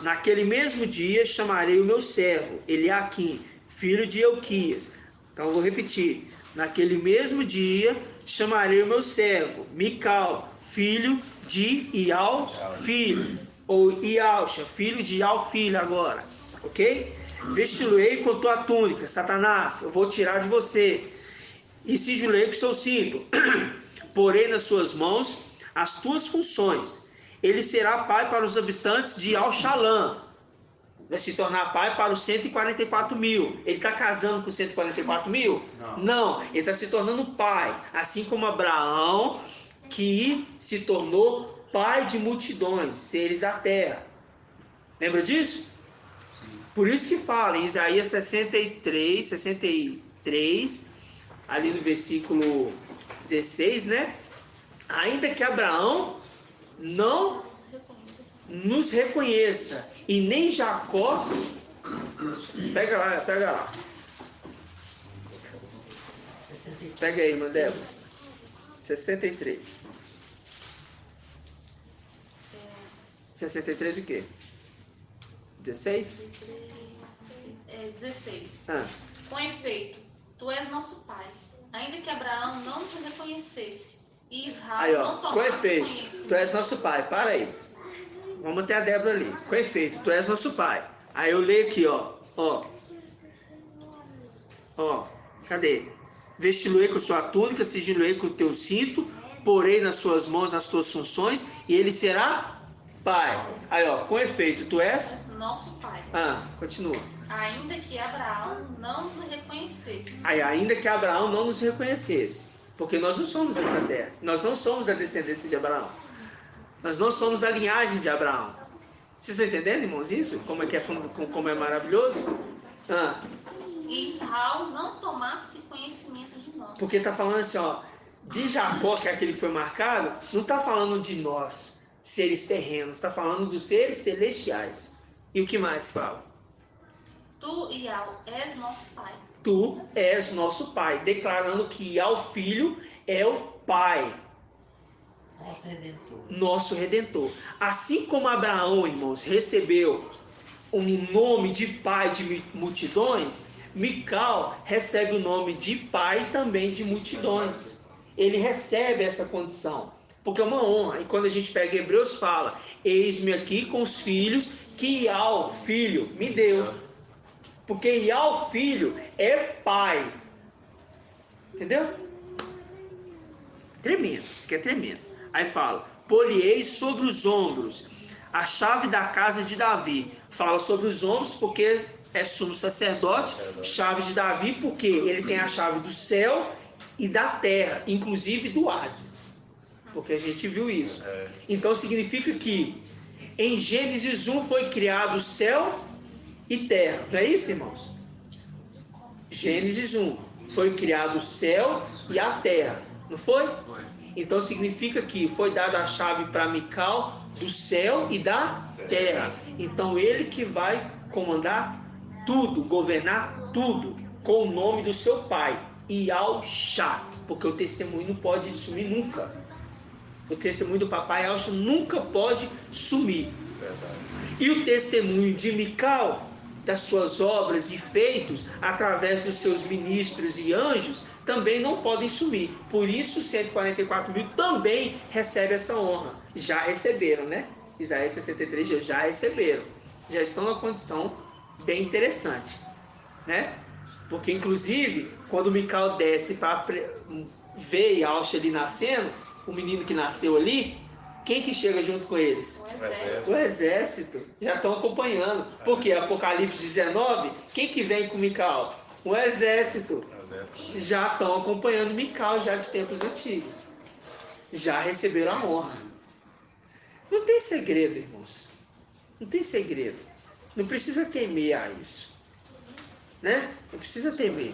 Naquele mesmo dia chamarei o meu servo, Eliaquim, filho de Elquias. Então eu vou repetir. Naquele mesmo dia chamarei o meu servo, Mical, filho de Ial, filho. Ou Ialcha, filho de Ial, filho agora. Ok? Vesti-lo-ei com tua túnica, Satanás, eu vou tirar de você. E cingi-lo-ei com seu cinto. Porei nas suas mãos as tuas funções. Ele será pai para os habitantes de Al-Shalã. Vai se tornar pai para os 144 mil. Ele está casando com 144 mil? Não. Ele está se tornando pai. Assim como Abraão, que se tornou pai de multidões, seres da terra. Lembra disso? Sim. Por isso que fala em Isaías 63, ali no versículo 16, né? Ainda que Abraão não nos reconheça e nem Jacó. Pega lá. Pega aí, Mandela. 63. 63 o quê? 16? 16. Ah. Com efeito, tu és nosso pai, ainda que Abraão não nos reconhecesse e Israel Aí, ó, não com tomasse efeito, conhecimento. tu és nosso pai. Para aí. Vamos ter a Débora ali. Com efeito, tu és nosso pai. Aí eu leio aqui, ó. Cadê? Vesti-lo-ei com sua túnica, sigilo-ei com o teu cinto, porei nas suas mãos as tuas funções, e ele será pai. Aí, ó, com efeito, tu és nosso pai. Continua. Ainda que Abraão não nos reconhecesse. Aí, ainda que Abraão não nos reconhecesse. Porque nós não somos dessa terra. Nós não somos da descendência de Abraão. Nós não somos da linhagem de Abraão. Vocês estão entendendo, irmãos, isso? Como é maravilhoso? E Israel não tomasse conhecimento de nós. Porque está falando assim, ó, de Jacó, que é aquele que foi marcado, não está falando de nós, seres terrenos, está falando dos seres celestiais. E o que mais fala? Tu, Ial, és nosso pai. Tu és nosso pai, declarando que Ial filho é o pai. Nosso Redentor. Assim como Abraão, irmãos, recebeu um nome de pai de multidões, Mical recebe o nome de pai também de multidões. Ele recebe essa condição, porque é uma honra. E quando a gente pega Hebreus, fala: eis-me aqui com os filhos que Ial, filho, me deu. Porque Ial, filho, é pai. Entendeu? Tremendo, isso aqui é tremendo. Aí fala: poliei sobre os ombros a chave da casa de Davi. Fala sobre os ombros porque é sumo sacerdote, chave de Davi, porque ele tem a chave do céu e da terra, inclusive do Hades. Porque a gente viu isso. Então significa que em Gênesis 1 foi criado o céu e terra. Não é isso, irmãos? Gênesis 1 foi criado o céu e a terra. Não foi? Foi. Então significa que foi dada a chave para Mical do céu e da terra. Então ele que vai comandar tudo, governar tudo, com o nome do seu pai, Ial-Shá, porque o testemunho não pode sumir nunca. O testemunho do papai Ial-Shá nunca pode sumir. E o testemunho de Mical, das suas obras e feitos, através dos seus ministros e anjos, também não podem sumir. Por isso, 144 mil também recebe essa honra. Já receberam, né? Isaías 63 já receberam. Já estão numa condição bem interessante, né? Porque, inclusive, quando Mical desce para ver Ial-Shá ali nascendo, o menino que nasceu ali, quem que chega junto com eles? O exército. Já estão acompanhando. Porque Apocalipse 19, quem que vem com Mical? O exército. Já estão acompanhando Mical já de tempos antigos. Já receberam a honra. Não tem segredo, irmãos. Não tem segredo. Não precisa temer a isso. Né? Não precisa temer.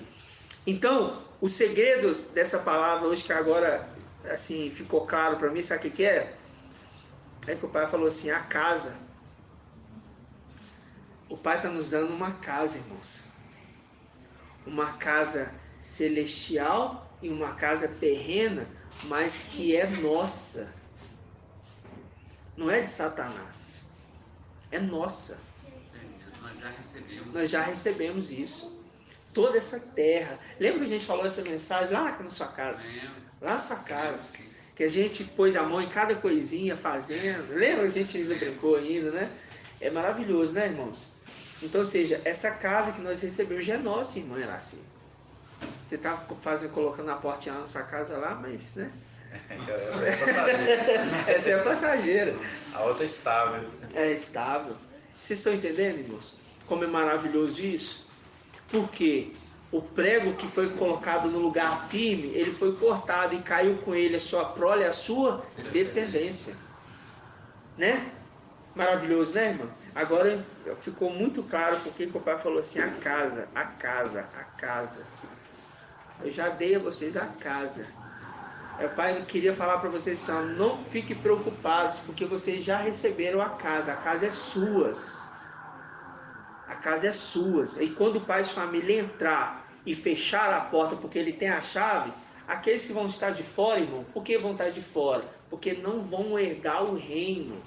Então, o segredo dessa palavra hoje, que agora assim ficou claro para mim, sabe o que é? É que o pai falou assim: a casa. O pai está nos dando uma casa, irmãos. uma casa celestial e uma casa terrena, mas que é nossa. Não é de Satanás. É nossa. Nós já recebemos isso. Toda essa terra. Lembra que a gente falou essa mensagem lá na sua casa? Lá na sua casa. Que a gente pôs a mão em cada coisinha fazendo. Lembra? A gente ainda brincou ainda, né? É maravilhoso, né, irmãos? Então, ou seja, essa casa que nós recebemos já é nossa, irmã Iraci. Você está colocando a portinha lá na sua casa lá, mas, né? Essa é passageira. Essa é a passageira. A outra é estável. É estável. Vocês estão entendendo, irmãos? Como é maravilhoso isso? Porque o prego que foi colocado no lugar firme, ele foi cortado e caiu com ele a sua prole e a sua descendência. Né? Maravilhoso, né, irmão? Agora ficou muito claro porque o pai falou assim, a casa, a casa, a casa. Eu já dei a vocês a casa. O pai queria falar para vocês assim, ó, não fiquem preocupados, porque vocês já receberam a casa é suas. A casa é suas. E quando o pai de família entrar e fechar a porta porque ele tem a chave, aqueles que vão estar de fora, irmão, por que vão estar de fora? Porque não vão herdar o reino.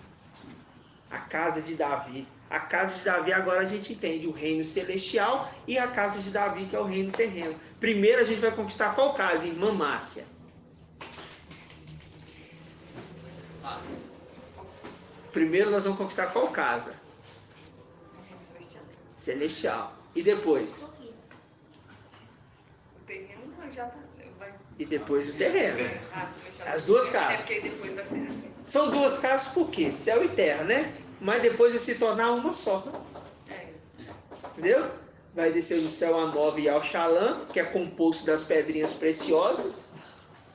A casa de Davi. A casa de Davi agora a gente entende o reino celestial e a casa de Davi que é o reino terreno. Primeiro a gente vai conquistar qual casa? Irmã Márcia. Primeiro nós vamos conquistar qual casa? Celestial. E depois? O terreno já vai. E depois o terreno. As duas casas. Depois vai ser. São duas casas por quê? Céu e terra, né? Mas depois de se tornar uma só. Entendeu? Vai descer do céu a nova e ao Shalom, que é composto das pedrinhas preciosas.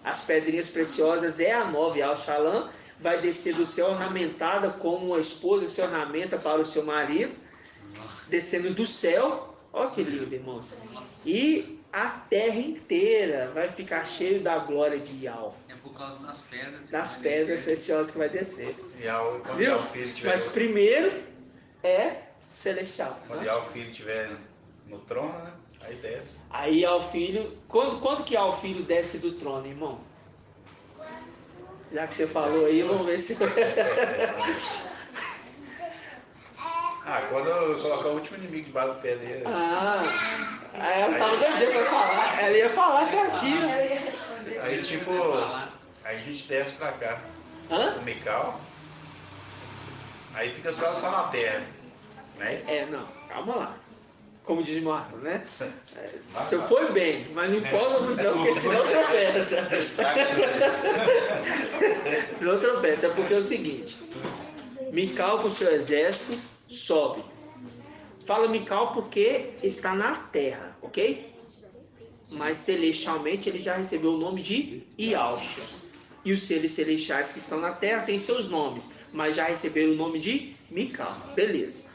As pedrinhas preciosas é a nova e ao Shalom. Vai descer do céu ornamentada como uma esposa se ornamenta para o seu marido. Descendo do céu. Olha que lindo, irmãos. E a terra inteira vai ficar cheia da glória de Yahweh. É por causa das pedras. Das pedras preciosas que vai descer. Quando Viu? o filho tiver, Mas primeiro é celestial. quando o filho estiver no trono, né? Aí desce. Aí ao filho. Quando que ao filho desce do trono, irmão? Já que você falou aí, vamos ver se. Quando eu colocar o último inimigo debaixo do pé dele. Aí ela tava doidinha pra falar. Ela ia falar certinho. Aí tipo. Aí a gente desce pra cá. O Mical. Aí fica só na terra. Né? Não, calma lá. Como diz Marta, né? Se eu for bem, mas não empolga muito não, porque senão tropeça. Senão tropeça. É porque é o seguinte: Mical com seu exército sobe. Fala Mical porque está na terra, ok? Mas celestialmente ele já recebeu o nome de Ialcha. E os seres celestiais que estão na terra têm seus nomes, mas já receberam o nome de Mical. Beleza.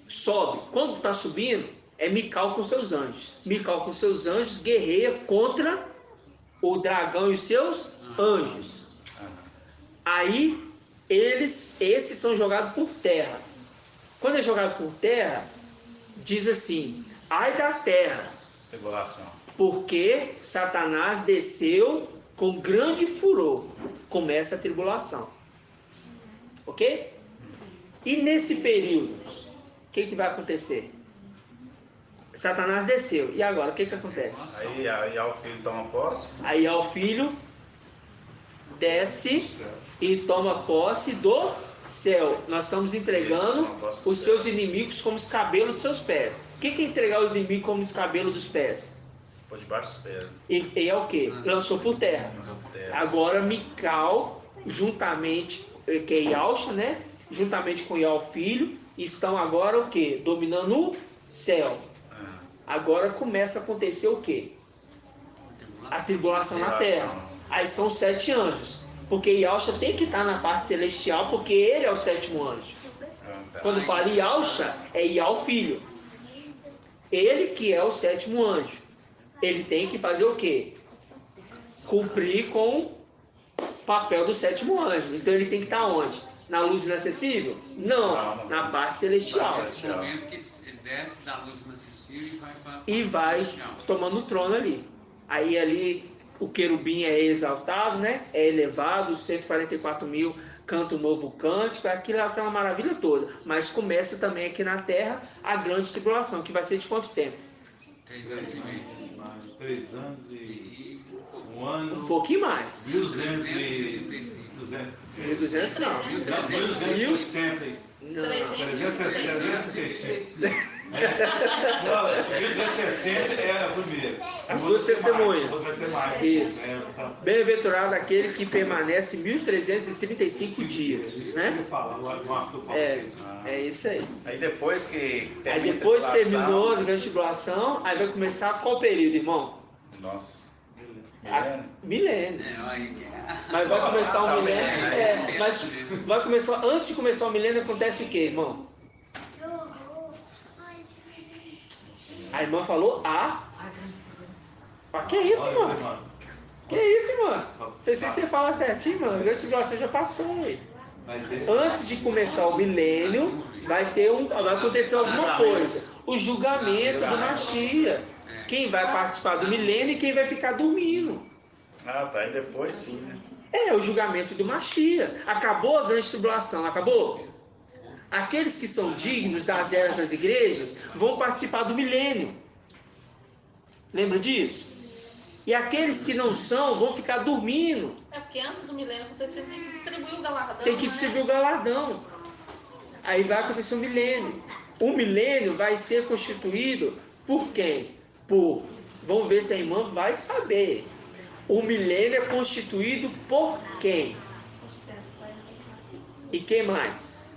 Sobe. Quando está subindo, é Mical com seus anjos. Mical com seus anjos guerreia contra o dragão e os seus anjos. Aí, esses são jogados por terra. Quando é jogado por terra, diz assim, ai da terra, Tribulação. porque Satanás desceu com grande furor. Começa a tribulação. Ok? E nesse período, o que vai acontecer? Satanás desceu. E agora, o que acontece? Aí o filho toma posse. Aí ao filho desce e toma posse do céu. Nós estamos entregando os seus inimigos como os cabelos dos seus pés. O que é entregar o inimigo como os cabelos dos pés? Por debaixo dos pés. E é o que? Lançou por terra. Agora Mical, juntamente, que é Ialcha, né? Juntamente com Ial filho, estão agora o que? Dominando o céu. Agora começa a acontecer o que? A tribulação na terra. Aí são 7 anjos. Porque Ialcha tem que estar na parte celestial, porque ele é o 7º anjo. Quando fala Ialcha, é Ial filho. Ele que é o 7º anjo. Ele tem que fazer o quê? Cumprir com o papel do 7º anjo. Então ele tem que estar onde? Na luz inacessível? Não, na parte celestial. Nesse momento que ele desce da luz maciçia e vai para e vai tomando o trono ali. Aí ali o querubim é exaltado, né? É elevado, os 144.000 canta um novo cântico, aquilo é aquela maravilha toda. Mas começa também aqui na terra a grande tribulação, que vai ser de quanto tempo? 3 anos e meio. 3 anos e 1 ano. Um pouquinho mais. 1.235. 1.200 não. 360. 365. 1.260 é a primeira. As duas testemunhas. Vai ser mais. Isso. Bem-aventurado aquele que permanece 1.335 dias. Né? É isso aí. Aí depois que terminou a grande tribulação, aí vai começar qual período, irmão? Nossa. Milênio. Mas vai começar o milênio. Mas vai começar, antes de começar o milênio acontece o que, irmão? A irmã falou que é isso, irmão? Que é isso, irmã? Pensei que você fala certinho, mano. A grande tribulação já passou, ué. Antes de começar o milênio, vai acontecer alguma coisa. O julgamento do Mashiach. Quem vai participar do milênio e quem vai ficar dormindo. Ah, tá. E depois sim, né? É o julgamento do Mashiach. Acabou a grande tribulação, acabou? Aqueles que são dignos das eras das igrejas vão participar do milênio. Lembra disso? E aqueles que não são vão ficar dormindo. É porque antes do milênio acontecer tem que distribuir o galardão. Tem que distribuir o galardão. Aí vai acontecer o milênio. O milênio vai ser constituído por quem? Vamos ver se a irmã vai saber. O milênio é constituído por quem? E quem mais?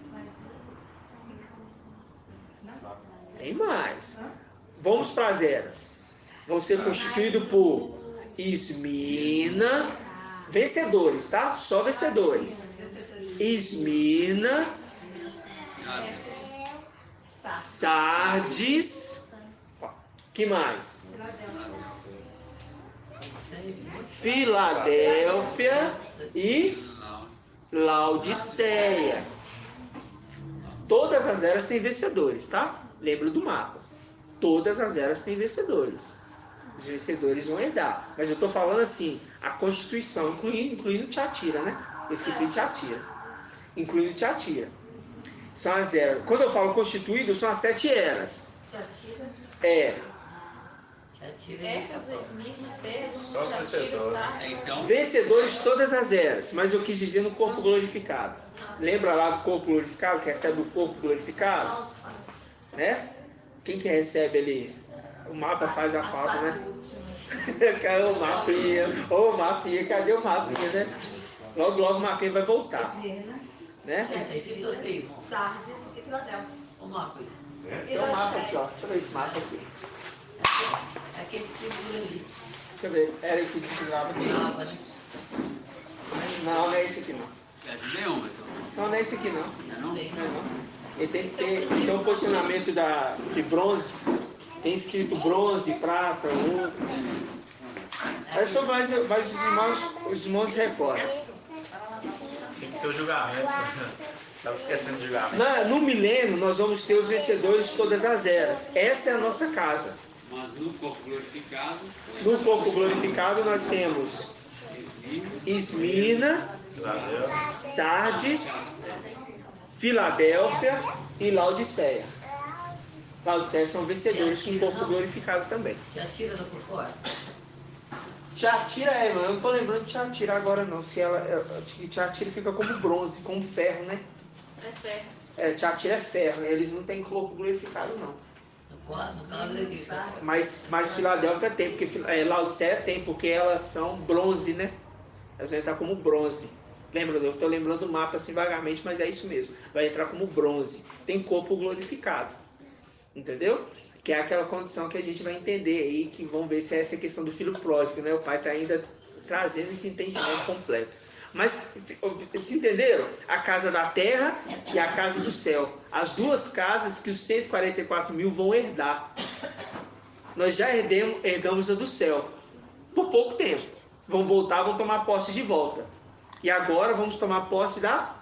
Tem mais. Vamos para as eras. Vão ser constituídos por Esmirna, vencedores, tá? Só vencedores. Esmirna, Sardes, que mais? Filadélfia e Laodiceia. Todas as eras têm vencedores, tá? Lembra do mapa. Todas as eras têm vencedores. Os vencedores vão herdar. Mas eu estou falando assim, a Constituição, incluindo Tiatira, né? Eu esqueci Tiatira. Incluindo Tiatira. São as eras. Quando eu falo constituído, são as 7 eras. Tiatira? É. Éfeso, Esmirna, Pérgamo, Só Tiatira, vencedor. Sardes. Vencedores de todas as eras. Mas eu quis dizer no corpo glorificado. Lembra lá do corpo glorificado, que recebe o corpo glorificado? Né? Quem que recebe ali? O mapa faz a falta, né? Cadê o mapinha? Ô, mapinha, cadê o mapinha, né? Logo, logo o mapinha vai voltar. Né? Sardes e Filadélfia. O mapa aí. Tem um mapa aqui, ó. Deixa eu ver esse mapa aqui. É aquele que figura ali. Deixa eu ver. Era aqui que figurava aqui. Mapa, né? Não, não é esse aqui não. É de leão, então. Não, não é esse aqui não. Não? Não é não. Ele tem que ter um posicionamento de bronze. Tem escrito bronze, prata, ouro. Aí só mais os irmãos recordam. Tem que ter o julgamento. Estava esquecendo do julgamento. No milênio nós vamos ter os vencedores de todas as eras. Essa é a nossa casa. Mas no corpo glorificado, No corpo glorificado nós temos Esmirna, Sardes, Filadélfia e Laodiceia. Laodiceia são vencedores com o corpo glorificado também. Tiatira tá por fora. Tiatira eu não estou lembrando de Tiatira agora não. Se Tiatira fica como bronze, como ferro, né? É ferro. Tiatira é ferro, eles não têm corpo glorificado não. No caso daqui, tá? Mas Filadélfia tem, porque Laodiceia tem, porque elas são bronze, né? Elas vão entrar como bronze. Lembra? Eu estou lembrando do mapa assim vagamente, mas é isso mesmo. Vai entrar como bronze. Tem corpo glorificado. Entendeu? Que é aquela condição que a gente vai entender aí, que vamos ver se é essa questão do filho pródigo, né? O pai está ainda trazendo esse entendimento completo. Mas, se entenderam? A casa da terra e a casa do céu. As duas casas que os 144.000 vão herdar. Nós já herdamos a do céu. Por pouco tempo. Vão voltar, vão tomar posse de volta. E agora vamos tomar posse da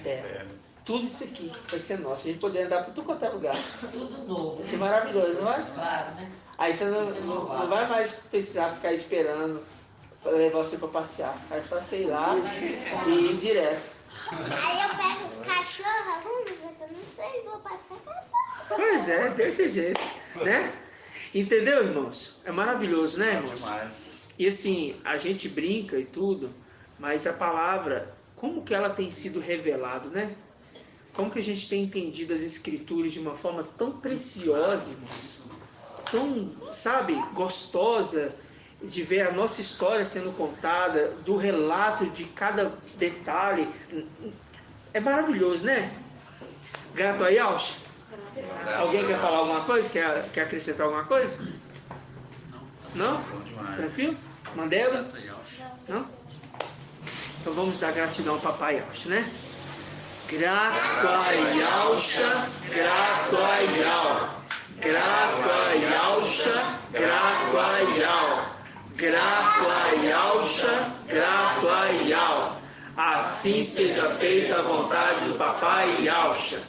terra. tudo isso aqui vai ser nosso. A gente poder andar por tudo quanto é lugar. Tudo novo. Vai ser maravilhoso, não vai? Claro, né? Aí você não vai mais precisar ficar esperando para levar você para passear. É só você ir lá e ir direto. Aí eu pego o cachorro, eu não sei, vou passar. Pois é, desse jeito, né? Entendeu, irmãos? É maravilhoso, né, irmãos? E assim, a gente brinca e tudo, mas a palavra, como que ela tem sido revelada, né? Como que a gente tem entendido as escrituras de uma forma tão preciosa, irmãos? Tão, sabe, gostosa de ver a nossa história sendo contada, do relato de cada detalhe. É maravilhoso, né? Grato aí, Alcha? Alguém quer falar alguma coisa? Quer acrescentar alguma coisa? Não? Tranquilo? Mandela? Não? Então vamos dar gratidão ao papai Alcha, né? Grato a Yalcha, grato a Yal. Grato a Yalcha, grato a Yal. Grato a Yalcha, grato a Yal. Assim seja feita a vontade do papai Yalcha.